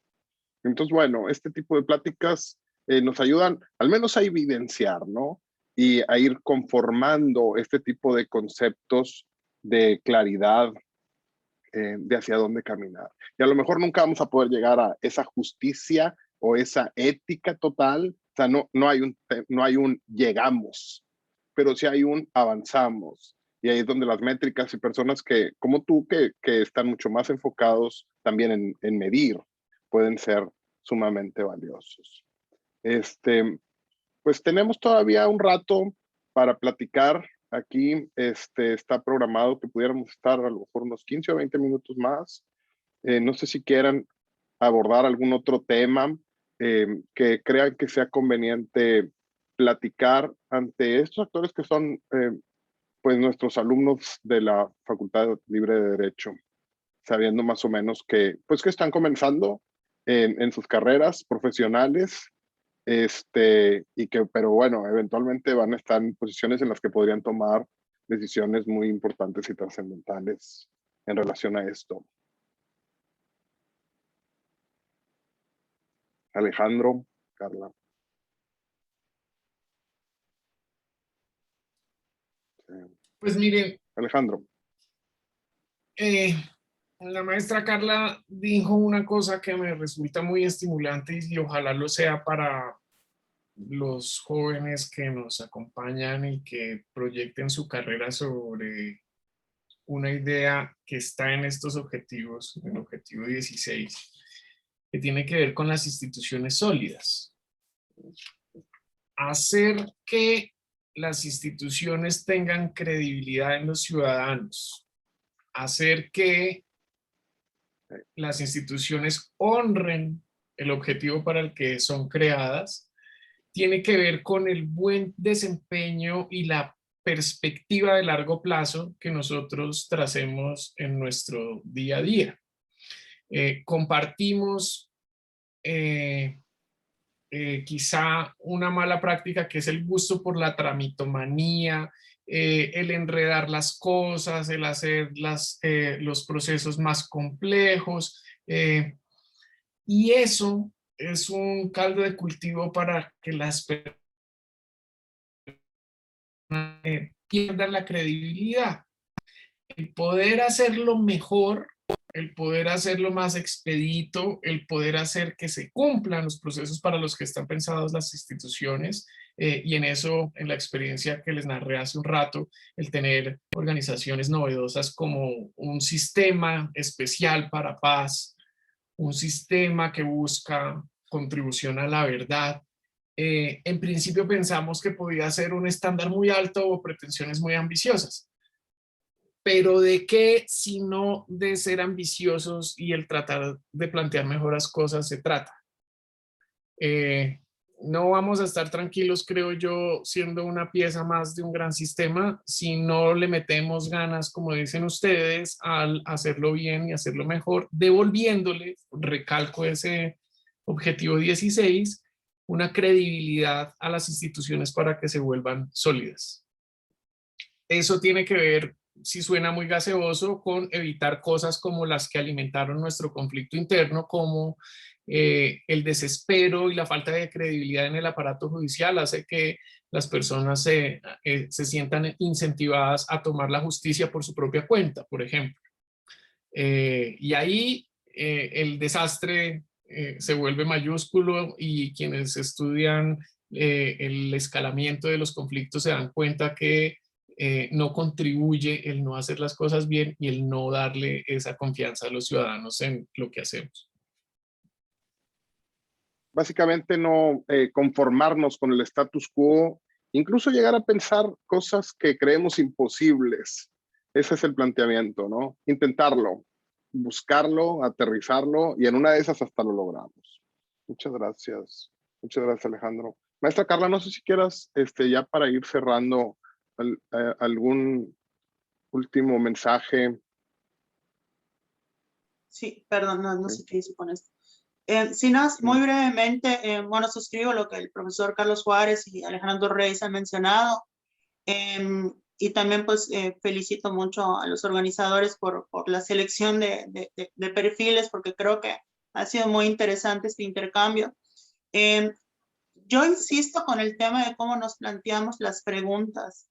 Entonces, bueno, este tipo de pláticas nos ayudan al menos a evidenciar, ¿no? Y a ir conformando este tipo de conceptos de claridad, de hacia dónde caminar. Y a lo mejor nunca vamos a poder llegar a esa justicia o esa ética total. O sea, no hay un llegamos, pero sí hay un avanzamos. Y ahí es donde las métricas y personas que, como tú, que están mucho más enfocados también en medir, pueden ser sumamente valiosos. Pues tenemos todavía un rato para platicar. Aquí está programado que pudiéramos estar a lo mejor unos 15 o 20 minutos más. No sé si quieran abordar algún otro tema que crean que sea conveniente platicar ante estos actores que son pues nuestros alumnos de la Facultad Libre de Derecho, sabiendo más o menos que están comenzando en sus carreras profesionales, pero bueno, eventualmente van a estar en posiciones en las que podrían tomar decisiones muy importantes y trascendentales en relación a esto. Alejandro, Carla.
Pues miren,
Alejandro.
La maestra Carla dijo una cosa que me resulta muy estimulante y ojalá lo sea para los jóvenes que nos acompañan y que proyecten su carrera sobre una idea que está en estos objetivos, en el objetivo 16, que tiene que ver con las instituciones sólidas. Hacer que las instituciones tengan credibilidad en los ciudadanos, hacer que las instituciones honren el objetivo para el que son creadas, tiene que ver con el buen desempeño y la perspectiva de largo plazo que nosotros tracemos en nuestro día a día. Compartimos quizá una mala práctica que es el gusto por la tramitomanía, el enredar las cosas, el hacer los procesos más complejos, y eso es un caldo de cultivo para que las personas pierdan la credibilidad. El poder hacerlo mejor, el poder hacerlo más expedito, el poder hacer que se cumplan los procesos para los que están pensados las instituciones, y en eso, en la experiencia que les narré hace un rato, el tener organizaciones novedosas como un sistema especial para paz, un sistema que busca contribución a la verdad. En principio pensamos que podía ser un estándar muy alto o pretensiones muy ambiciosas. Pero ¿de qué sino de ser ambiciosos y el tratar de plantear mejor las cosas se trata? No vamos a estar tranquilos, creo yo, siendo una pieza más de un gran sistema si no le metemos ganas, como dicen ustedes, al hacerlo bien y hacerlo mejor, devolviéndole, recalco ese objetivo 16, una credibilidad a las instituciones para que se vuelvan sólidas. Eso tiene que ver, si suena muy gaseoso, con evitar cosas como las que alimentaron nuestro conflicto interno, como el desespero y la falta de credibilidad en el aparato judicial hace que las personas se sientan incentivadas a tomar la justicia por su propia cuenta, por ejemplo. Y ahí el desastre se vuelve mayúsculo y quienes estudian el escalamiento de los conflictos se dan cuenta que no contribuye el no hacer las cosas bien y el no darle esa confianza a los ciudadanos en lo que hacemos.
básicamente no conformarnos con el status quo, incluso llegar a pensar cosas que creemos imposibles. Ese es el planteamiento, ¿no? Intentarlo, buscarlo, aterrizarlo y en una de esas hasta lo logramos. Muchas gracias. Muchas gracias, Alejandro. Maestra Carla, no sé si quieras, ya para ir cerrando, algún último mensaje.
Sí, perdón, no sé qué hice con esto. Sí, no, muy brevemente, bueno, suscribo lo que el profesor Carlos Juárez y Alejandro Reyes han mencionado. Y también pues felicito mucho a los organizadores por la selección de perfiles, porque creo que ha sido muy interesante este intercambio. Yo insisto con el tema de cómo nos planteamos las preguntas,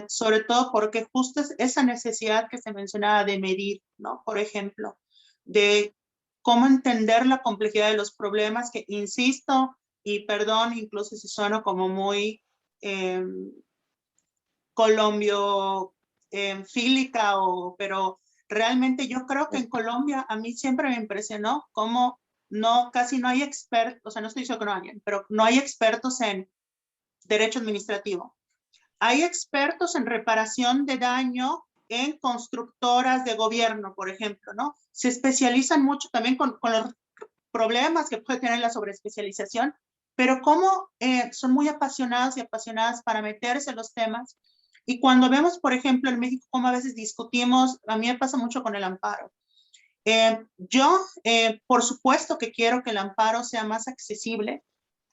sobre todo porque justo es esa necesidad que se mencionaba de medir, ¿no? Por ejemplo, de cómo entender la complejidad de los problemas, que insisto, y perdón, incluso si sueno como muy colombio-fílica, pero realmente yo creo que en Colombia a mí siempre me impresionó cómo casi no hay expertos, o sea, no estoy diciendo que no hay, pero no hay expertos en derecho administrativo. Hay expertos en reparación de daño en constructoras de gobierno, por ejemplo, ¿no? Se especializan mucho también con los problemas que puede tener la sobreespecialización, pero cómo son muy apasionados y apasionadas para meterse en los temas. Y cuando vemos, por ejemplo, en México, cómo a veces discutimos, a mí me pasa mucho con el amparo. Yo, por supuesto que quiero que el amparo sea más accesible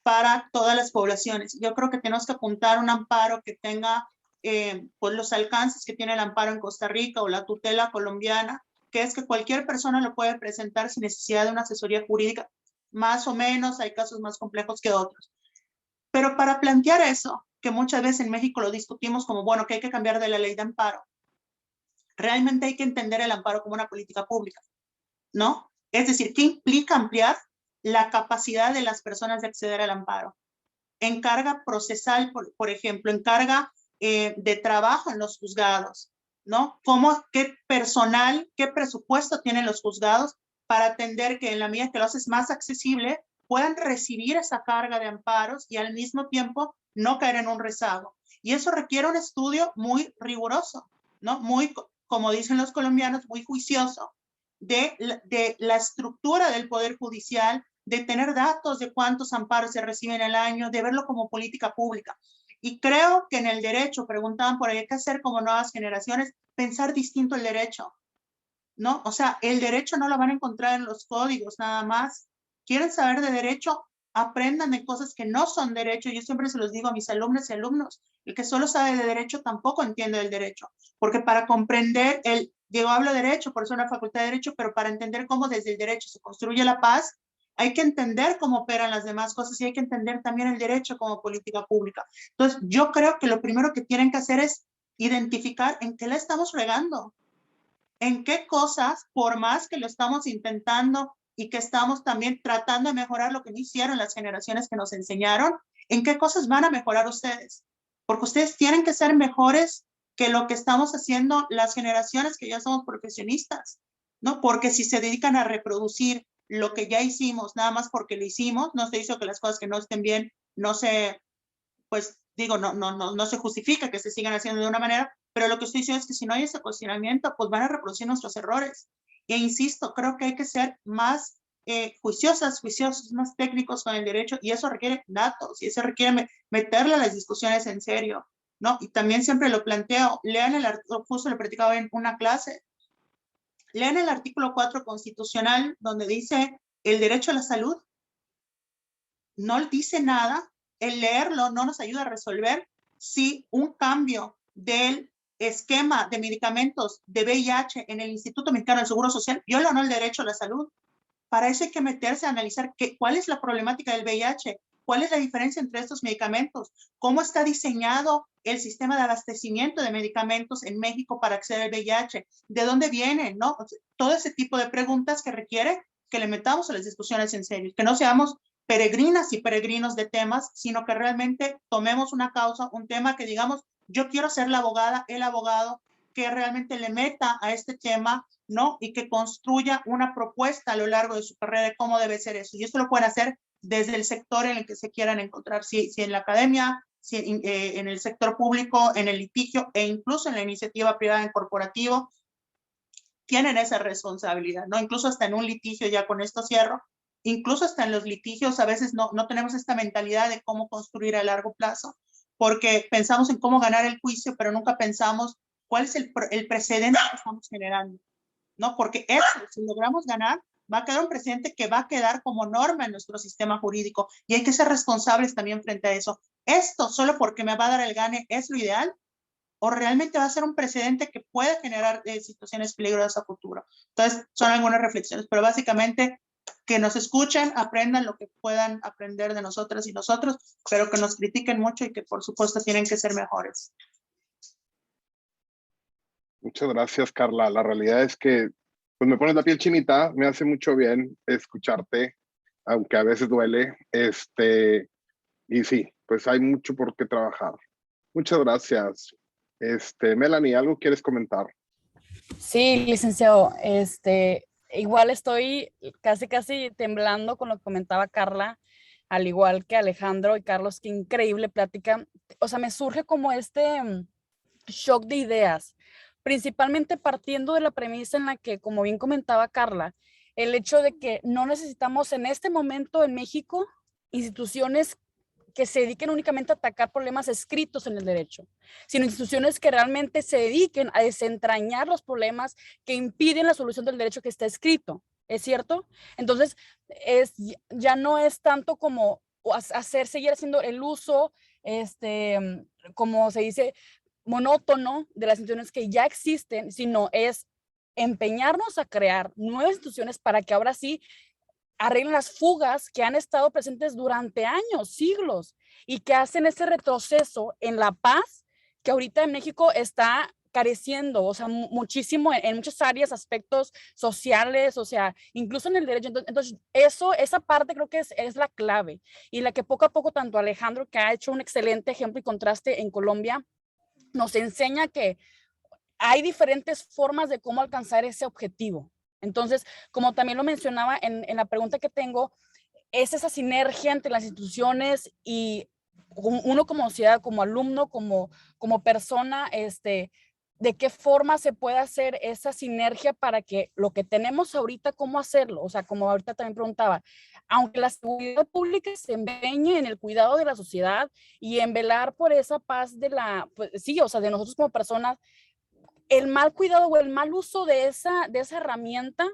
para todas las poblaciones. Yo creo que tenemos que apuntar a un amparo que tenga pues los alcances que tiene el amparo en Costa Rica o la tutela colombiana, que es que cualquier persona lo puede presentar sin necesidad de una asesoría jurídica. Más o menos, hay casos más complejos que otros. Pero para plantear eso, que muchas veces en México lo discutimos como, bueno, que hay que cambiar de la ley de amparo, realmente hay que entender el amparo como una política pública, ¿no? Es decir, ¿qué implica ampliar la capacidad de las personas de acceder al amparo? En carga procesal, por ejemplo, en carga de trabajo en los juzgados, ¿no? ¿Qué personal, qué presupuesto tienen los juzgados para atender que en la medida que lo haces más accesible, puedan recibir esa carga de amparos y al mismo tiempo no caer en un rezago? Y eso requiere un estudio muy riguroso, ¿no? Muy, como dicen los colombianos, muy juicioso de la estructura del Poder Judicial, de tener datos de cuántos amparos se reciben al año, de verlo como política pública. Y creo que en el derecho, preguntaban por ahí, ¿qué hacer como nuevas generaciones? Pensar distinto el derecho, ¿no? O sea, el derecho no lo van a encontrar en los códigos nada más. ¿Quieren saber de derecho? Aprendan de cosas que no son derecho. Yo siempre se los digo a mis alumnas y alumnos, el que solo sabe de derecho tampoco entiende del derecho, porque para comprender yo hablo de derecho, por eso una facultad de derecho, pero para entender cómo desde el derecho se construye la paz, hay que entender cómo operan las demás cosas y hay que entender también el derecho como política pública. Entonces, yo creo que lo primero que tienen que hacer es identificar en qué la estamos regando, en qué cosas, por más que lo estamos intentando y que estamos también tratando de mejorar lo que no hicieron las generaciones que nos enseñaron, en qué cosas van a mejorar ustedes. Porque ustedes tienen que ser mejores que lo que estamos haciendo las generaciones que ya somos profesionistas, ¿no? Porque si se dedican a reproducir lo que ya hicimos, nada más porque lo hicimos, no se hizo que las cosas que no estén bien, no se, pues digo, no se justifica que se sigan haciendo de una manera, pero lo que estoy diciendo es que si no hay ese cuestionamiento, pues van a reproducir nuestros errores. E insisto, creo que hay que ser más juiciosos, más técnicos con el derecho, y eso requiere datos, y eso requiere meterle a las discusiones en serio, ¿no? Y también siempre lo planteo, lean el artículo, justo lo platicaba en una clase, lean el artículo 4 constitucional, donde dice el derecho a la salud. No dice nada, el leerlo no nos ayuda a resolver si un cambio del esquema de medicamentos de VIH en el Instituto Mexicano del Seguro Social viola o no el derecho a la salud. Para eso hay que meterse a analizar cuál es la problemática del VIH, cuál es la diferencia entre estos medicamentos, cómo está diseñado el sistema de abastecimiento de medicamentos en México para acceder al VIH, de dónde vienen, ¿no? Todo ese tipo de preguntas que requiere que le metamos a las discusiones en serio, que no seamos peregrinas y peregrinos de temas, sino que realmente tomemos una causa, un tema que digamos, yo quiero ser la abogada, el abogado, que realmente le meta a este tema, ¿no? Y que construya una propuesta a lo largo de su carrera de cómo debe ser eso. Y esto lo pueden hacer desde el sector en el que se quieran encontrar, si en la academia, si en el sector público, en el litigio e incluso en la iniciativa privada en corporativo, tienen esa responsabilidad, ¿no? Incluso hasta en un litigio, ya con esto cierro, incluso hasta en los litigios a veces no tenemos esta mentalidad de cómo construir a largo plazo, porque pensamos en cómo ganar el juicio, pero nunca pensamos cuál es el precedente que estamos generando, ¿no? Porque eso, si logramos ganar, va a quedar un precedente que va a quedar como norma en nuestro sistema jurídico y hay que ser responsables también frente a eso. ¿Esto solo porque me va a dar el gane es lo ideal? ¿O realmente va a ser un precedente que puede generar situaciones peligrosas a futuro? Entonces, son algunas reflexiones, pero básicamente que nos escuchen, aprendan lo que puedan aprender de nosotras y nosotros, pero que nos critiquen mucho y que por supuesto tienen que ser mejores.
Muchas gracias, Carla. La realidad es que pues me pones la piel chinita, me hace mucho bien escucharte, aunque a veces duele. Y sí, pues hay mucho por qué trabajar. Muchas gracias. Melanie, ¿algo quieres comentar?
Sí, licenciado, igual estoy casi temblando con lo que comentaba Carla, al igual que Alejandro y Carlos, qué increíble plática. O sea, me surge como shock de ideas, principalmente partiendo de la premisa en la que, como bien comentaba Carla, el hecho de que no necesitamos en este momento en México instituciones que se dediquen únicamente a atacar problemas escritos en el derecho, sino instituciones que realmente se dediquen a desentrañar los problemas que impiden la solución del derecho que está escrito. ¿Es cierto? Entonces, ya no es tanto como seguir haciendo el uso, como se dice, monótono de las instituciones que ya existen, sino es empeñarnos a crear nuevas instituciones para que ahora sí arreglen las fugas que han estado presentes durante años, siglos, y que hacen ese retroceso en la paz que ahorita en México está careciendo, o sea, muchísimo en muchas áreas, aspectos sociales, o sea, incluso en el derecho. Entonces esa parte creo que es la clave y la que poco a poco tanto Alejandro, que ha hecho un excelente ejemplo y contraste en Colombia, nos enseña que hay diferentes formas de cómo alcanzar ese objetivo. Entonces, como también lo mencionaba en la pregunta que tengo, es esa sinergia entre las instituciones y uno como sociedad, como alumno, como persona, de qué forma se puede hacer esa sinergia para que lo que tenemos ahorita, cómo hacerlo. O sea, como ahorita también preguntaba, aunque la seguridad pública se empeñe en el cuidado de la sociedad y en velar por esa paz de pues, sí, o sea, de nosotros como personas, el mal cuidado o el mal uso de esa herramienta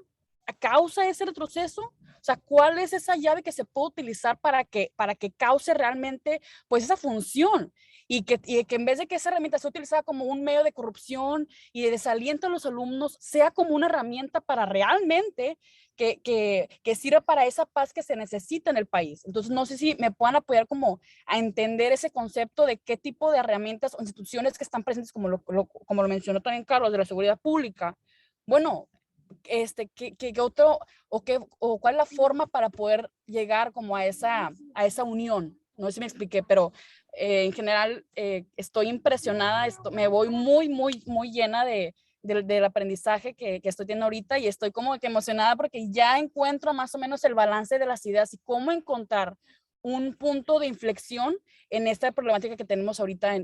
causa ese retroceso. O sea, ¿cuál es esa llave que se puede utilizar para que cause realmente pues esa función? Y que en vez de que esa herramienta sea utilizada como un medio de corrupción y de desaliento a los alumnos, sea como una herramienta para realmente que sirva para esa paz que se necesita en el país. Entonces, no sé si me puedan apoyar como a entender ese concepto de qué tipo de herramientas o instituciones que están presentes, como lo mencionó también Carlos, de la seguridad pública. Bueno, ¿qué otro o cuál es la forma para poder llegar como a esa unión? No sé si me expliqué, pero en general estoy impresionada, me voy muy llena del aprendizaje que estoy teniendo ahorita y estoy como que emocionada porque ya encuentro más o menos el balance de las ideas y cómo encontrar un punto de inflexión en esta problemática que tenemos ahorita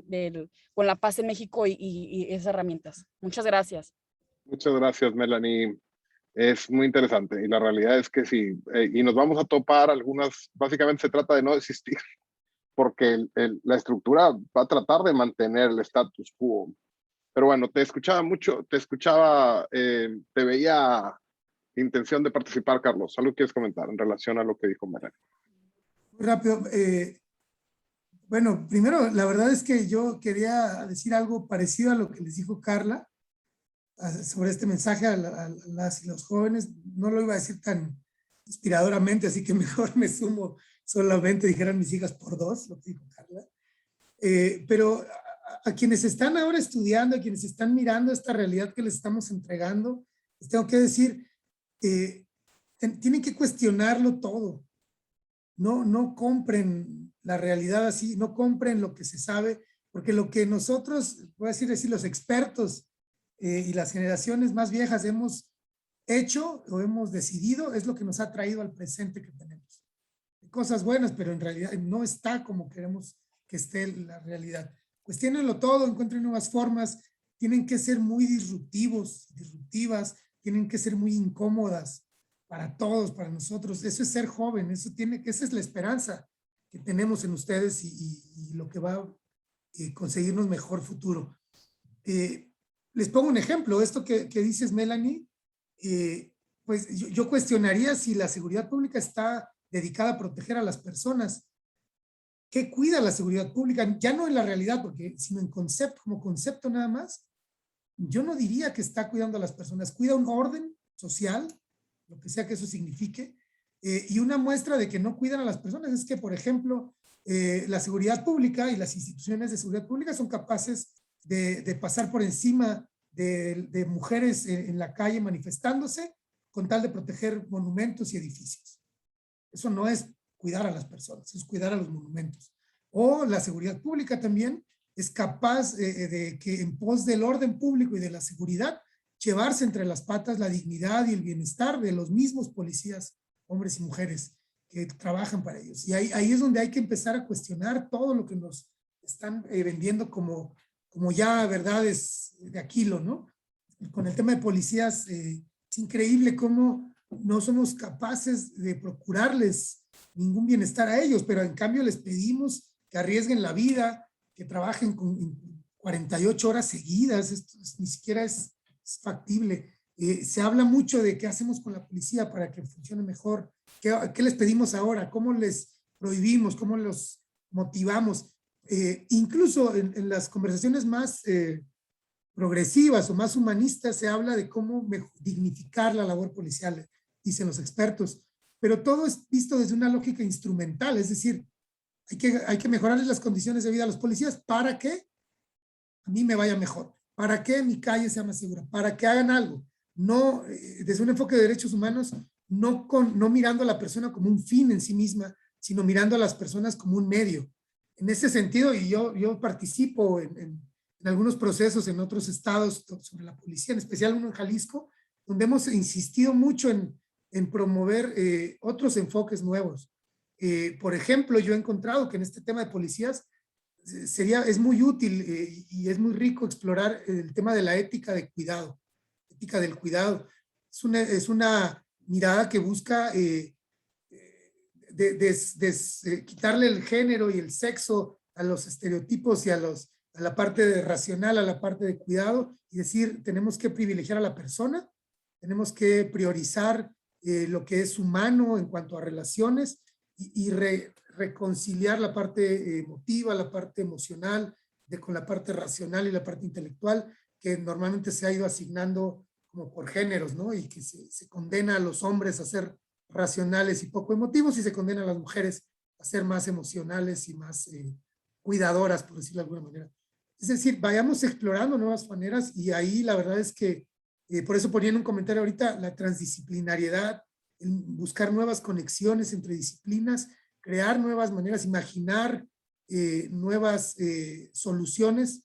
con la paz en México y esas herramientas. Muchas gracias.
Muchas gracias, Melanie. Es muy interesante y la realidad es que sí, y nos vamos a topar algunas, básicamente se trata de no desistir, porque la estructura va a tratar de mantener el status quo. Pero bueno, te escuchaba mucho, te veía intención de participar, Carlos. ¿Algo quieres comentar en relación a lo que dijo Melanie?
Muy rápido. Bueno, primero, la verdad es que yo quería decir algo parecido a lo que les dijo Carla sobre este mensaje a las y los jóvenes. No lo iba a decir tan inspiradoramente, así que mejor me sumo, solamente dijeran mis hijas por dos, lo que dijo Carla. Pero a quienes están ahora estudiando, a quienes están mirando esta realidad que les estamos entregando, les tengo que decir, tienen que cuestionarlo todo. No compren la realidad así, no compren lo que se sabe, porque lo que nosotros, voy a decir los expertos y las generaciones más viejas hemos hecho o hemos decidido es lo que nos ha traído al presente que tenemos. cosas buenas, pero en realidad no está como queremos que esté la realidad. Cuestiónenlo todo, encuentren nuevas formas, tienen que ser muy disruptivas, tienen que ser muy incómodas para todos, para nosotros. Eso es ser joven, esa es la esperanza que tenemos en ustedes y lo que va a conseguirnos mejor futuro. Les pongo un ejemplo, esto que dices, Melanie, pues yo cuestionaría si la seguridad pública está dedicada a proteger a las personas. ¿Qué cuida la seguridad pública? Ya no en la realidad, sino en concepto, como concepto nada más. Yo no diría que está cuidando a las personas, cuida un orden social, lo que sea que eso signifique, y una muestra de que no cuidan a las personas es que, por ejemplo, la seguridad pública y las instituciones de seguridad pública son capaces de pasar por encima de mujeres en la calle manifestándose con tal de proteger monumentos y edificios. Eso no es cuidar a las personas, es cuidar a los monumentos. O la seguridad pública también es capaz de que en pos del orden público y de la seguridad, llevarse entre las patas la dignidad y el bienestar de los mismos policías, hombres y mujeres, que trabajan para ellos. Y ahí es donde hay que empezar a cuestionar todo lo que nos están vendiendo como ya verdades de Aquilo, ¿no? Con el tema de policías, es increíble cómo no somos capaces de procurarles ningún bienestar a ellos, pero en cambio les pedimos que arriesguen la vida, que trabajen con 48 horas seguidas. Esto ni siquiera es factible. Se habla mucho de qué hacemos con la policía para que funcione mejor, qué les pedimos ahora, cómo les prohibimos, cómo los motivamos. Incluso en las conversaciones más progresivas o más humanistas se habla de cómo dignificar la labor policial, dicen los expertos, pero todo es visto desde una lógica instrumental, es decir, hay que mejorarles las condiciones de vida a los policías para que a mí me vaya mejor, para que mi calle sea más segura, para que hagan algo, no desde un enfoque de derechos humanos, no mirando a la persona como un fin en sí misma, sino mirando a las personas como un medio. En ese sentido, y yo participo en algunos procesos en otros estados sobre la policía, en especial uno en Jalisco, donde hemos insistido mucho en promover otros enfoques nuevos. Por ejemplo, yo he encontrado que en este tema de policías es muy útil y es muy rico explorar el tema de la ética de cuidado, ética del cuidado. Es una mirada que busca quitarle el género y el sexo a los estereotipos y a la parte racional, a la parte de cuidado, y decir, tenemos que privilegiar a la persona, tenemos que priorizar lo que es humano en cuanto a relaciones y reconciliar la parte emotiva, la parte emocional, con la parte racional y la parte intelectual, que normalmente se ha ido asignando como por géneros, ¿no? Y que se condena a los hombres a ser racionales y poco emotivos y se condena a las mujeres a ser más emocionales y más cuidadoras, por decirlo de alguna manera. Es decir, vayamos explorando nuevas maneras y ahí la verdad es que, por eso ponía en un comentario ahorita, la transdisciplinariedad, buscar nuevas conexiones entre disciplinas, crear nuevas maneras, imaginar nuevas soluciones,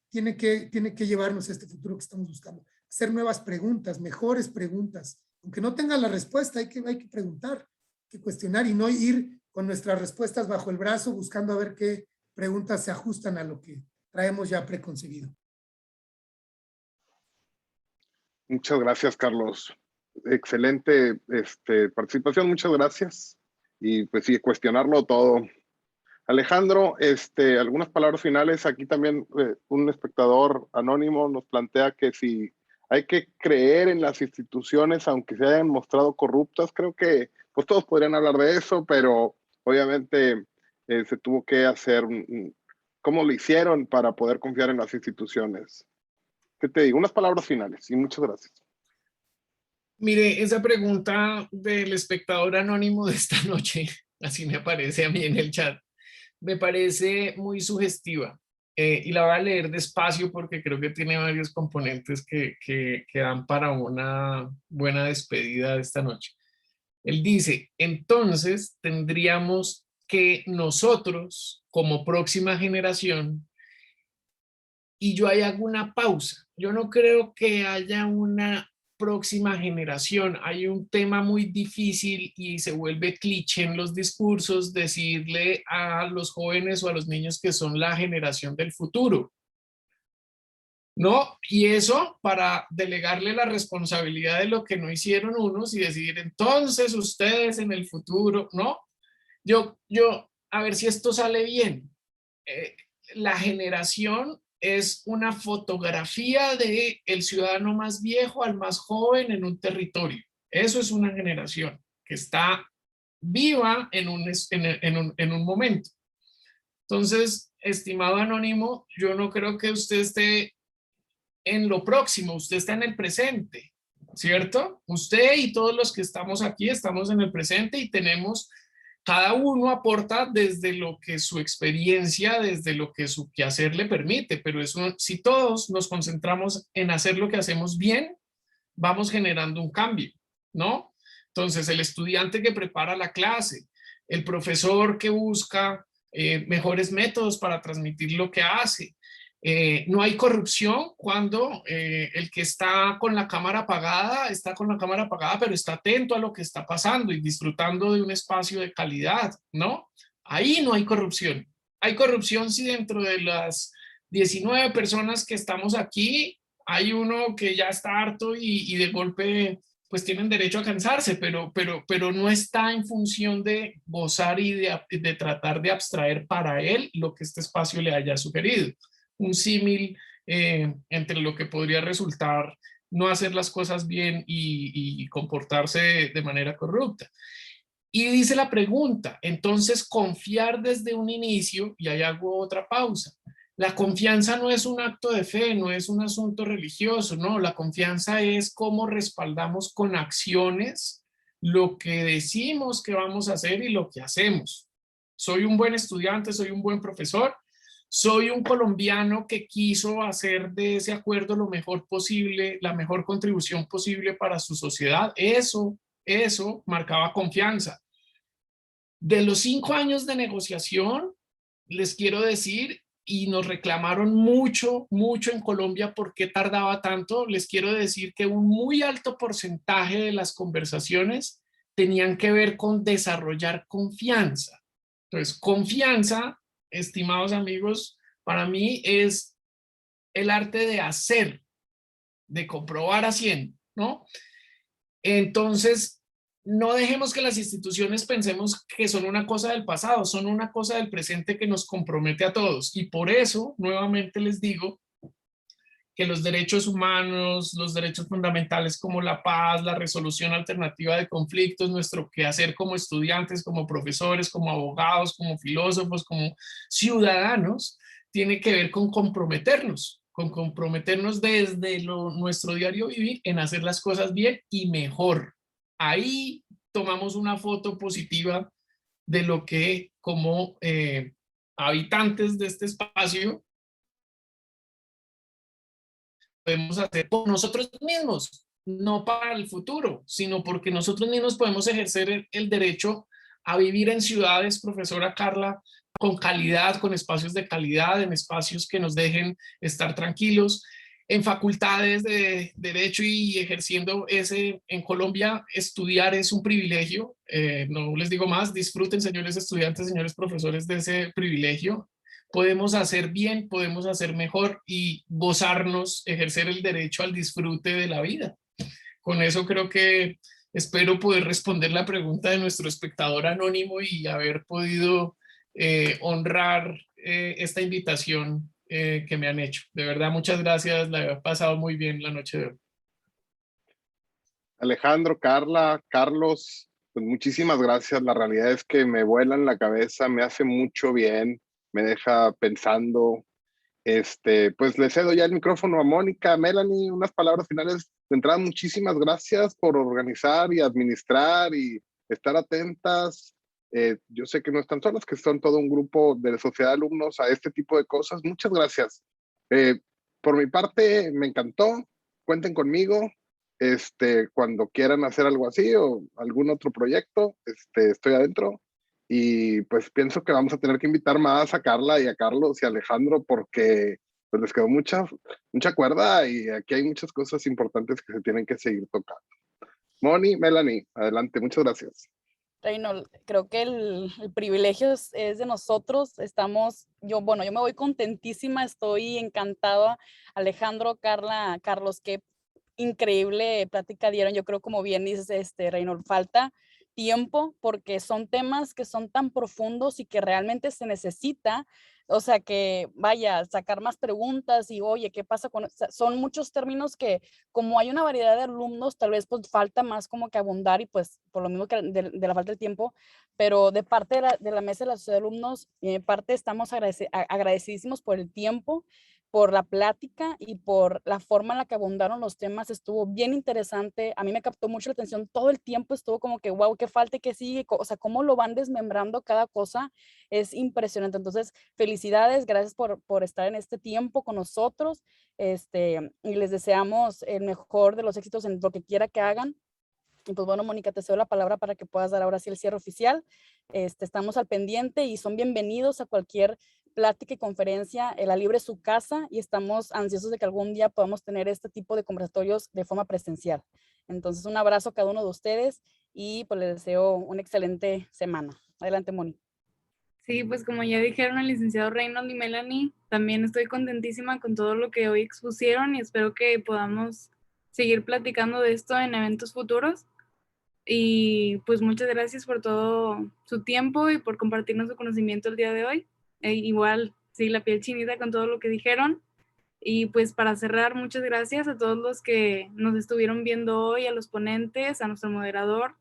tiene que llevarnos a este futuro que estamos buscando. Hacer nuevas preguntas, mejores preguntas. Aunque no tengan la respuesta, hay que preguntar, hay que cuestionar y no ir con nuestras respuestas bajo el brazo buscando a ver qué preguntas se ajustan a lo que traemos ya preconcebido.
Muchas gracias, Carlos. Excelente participación, muchas gracias. Y pues sí, cuestionarlo todo. Alejandro, algunas palabras finales. Aquí también un espectador anónimo nos plantea que si hay que creer en las instituciones, aunque se hayan mostrado corruptas. Creo que pues todos podrían hablar de eso, pero obviamente se tuvo que hacer cómo lo hicieron para poder confiar en las instituciones. ¿Qué te digo? Unas palabras finales y muchas gracias.
Mire, esa pregunta del espectador anónimo de esta noche, así me aparece a mí en el chat, me parece muy sugestiva. Y la voy a leer despacio porque creo que tiene varios componentes que dan para una buena despedida de esta noche. Él dice, entonces tendríamos que nosotros, como próxima generación, y yo ahí hago una pausa, yo no creo que haya una próxima generación. Hay un tema muy difícil y se vuelve cliché en los discursos decirle a los jóvenes o a los niños que son la generación del futuro, ¿no? Y eso para delegarle la responsabilidad de lo que no hicieron unos y decir, entonces ustedes en el futuro, ¿no? A ver si esto sale bien. La generación es una fotografía de el ciudadano más viejo al más joven en un territorio. Eso es una generación que está viva en un momento. Entonces, estimado Anónimo, yo no creo que usted esté en lo próximo, usted está en el presente, ¿cierto? Usted y todos los que estamos aquí estamos en el presente y tenemos, cada uno aporta desde lo que su experiencia, desde lo que su quehacer le permite, pero eso, si todos nos concentramos en hacer lo que hacemos bien, vamos generando un cambio, ¿no? Entonces, el estudiante que prepara la clase, el profesor que busca mejores métodos para transmitir lo que hace. No hay corrupción cuando el que está con la cámara apagada, pero está atento a lo que está pasando y disfrutando de un espacio de calidad, ¿no? Ahí no hay corrupción. Hay corrupción si dentro de las 19 personas que estamos aquí, hay uno que ya está harto y de golpe pues tienen derecho a cansarse, pero no está en función de gozar y de tratar de abstraer para él lo que este espacio le haya sugerido. Un símil entre lo que podría resultar no hacer las cosas bien y comportarse de manera corrupta. Y dice la pregunta, entonces confiar desde un inicio, y ahí hago otra pausa. La confianza no es un acto de fe, no es un asunto religioso, no, la confianza es cómo respaldamos con acciones lo que decimos que vamos a hacer y lo que hacemos. Soy un buen estudiante, soy un buen profesor, soy un colombiano que quiso hacer de ese acuerdo lo mejor posible, la mejor contribución posible para su sociedad. Eso marcaba confianza. De los 5 años de negociación, les quiero decir, y nos reclamaron mucho en Colombia por qué tardaba tanto, les quiero decir que un muy alto porcentaje de las conversaciones tenían que ver con desarrollar confianza. Entonces, confianza, estimados amigos, para mí es el arte de hacer, de comprobar haciendo, ¿no? Entonces, no dejemos que las instituciones pensemos que son una cosa del pasado, son una cosa del presente que nos compromete a todos. Y por eso, nuevamente les digo que los derechos humanos, los derechos fundamentales como la paz, la resolución alternativa de conflictos, nuestro quehacer como estudiantes, como profesores, como abogados, como filósofos, como ciudadanos, tiene que ver con comprometernos desde nuestro diario vivir en hacer las cosas bien y mejor. Ahí tomamos una foto positiva de lo que como habitantes de este espacio podemos hacer por nosotros mismos, no para el futuro, sino porque nosotros mismos podemos ejercer el derecho a vivir en ciudades, profesora Carla, con calidad, con espacios de calidad, en espacios que nos dejen estar tranquilos, en facultades de derecho y ejerciendo en Colombia, estudiar es un privilegio, no les digo más, disfruten señores estudiantes, señores profesores de ese privilegio, podemos hacer bien, podemos hacer mejor y gozarnos, ejercer el derecho al disfrute de la vida. Con eso creo que espero poder responder la pregunta de nuestro espectador anónimo y haber podido honrar esta invitación que me han hecho. De verdad, muchas gracias. La he pasado muy bien la noche de hoy.
Alejandro, Carla, Carlos, pues muchísimas gracias. La realidad es que me vuela en la cabeza, me hace mucho bien, me deja pensando. Pues le cedo ya el micrófono a Mónica. Melanie, unas palabras finales. De entrada, muchísimas gracias por organizar y administrar y estar atentas. Yo sé que no están solas, que son todo un grupo de sociedad de alumnos a este tipo de cosas. Muchas gracias. Por mi parte, me encantó. Cuenten conmigo. Cuando quieran hacer algo así o algún otro proyecto, estoy adentro. Y pues pienso que vamos a tener que invitar más a Carla y a Carlos y a Alejandro porque pues les quedó mucha cuerda y aquí hay muchas cosas importantes que se tienen que seguir tocando. Moni, Melanie, adelante, muchas gracias.
Reynold, creo que el privilegio es de nosotros. Yo me voy contentísima, estoy encantada. Alejandro, Carla, Carlos, qué increíble plática dieron. Yo creo, como bien dices, Reynold, falta tiempo porque son temas que son tan profundos y que realmente se necesita, o sea, que vaya, sacar más preguntas y, oye, ¿qué pasa con...? O sea, son muchos términos que, como hay una variedad de alumnos, tal vez pues falta más como que abundar y pues por lo mismo que de la falta de tiempo, pero de parte de la mesa de la sociedad de alumnos, de parte estamos agradecidísimos por el tiempo, por la plática y por la forma en la que abundaron los temas. Estuvo bien interesante. A mí me captó mucho la atención. Todo el tiempo estuvo como que, wow, qué falta y qué sigue. O sea, cómo lo van desmembrando cada cosa. Es impresionante. Entonces, felicidades. Gracias por estar en este tiempo con nosotros. Y les deseamos el mejor de los éxitos en lo que quiera que hagan. Y pues bueno, Mónica, te cedo la palabra para que puedas dar ahora sí el cierre oficial. Estamos al pendiente y son bienvenidos a cualquier plática y conferencia. La Libre es su casa y estamos ansiosos de que algún día podamos tener este tipo de conversatorios de forma presencial. Entonces, un abrazo a cada uno de ustedes y pues les deseo una excelente semana. Adelante, Moni.
Sí, pues como ya dijeron el licenciado Reynold y Melanie, también estoy contentísima con todo lo que hoy expusieron y espero que podamos seguir platicando de esto en eventos futuros. Y pues muchas gracias por todo su tiempo y por compartirnos su conocimiento el día de hoy. Igual, sí, la piel chinita con todo lo que dijeron. Y pues para cerrar, muchas gracias a todos los que nos estuvieron viendo hoy, a los ponentes, a nuestro moderador.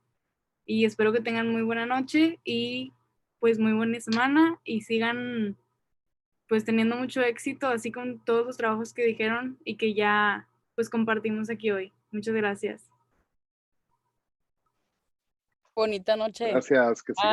Y espero que tengan muy buena noche y pues muy buena semana y sigan pues teniendo mucho éxito, así con todos los trabajos que dijeron y que ya pues compartimos aquí hoy. Muchas gracias.
Bonita noche.
Gracias, que sigan.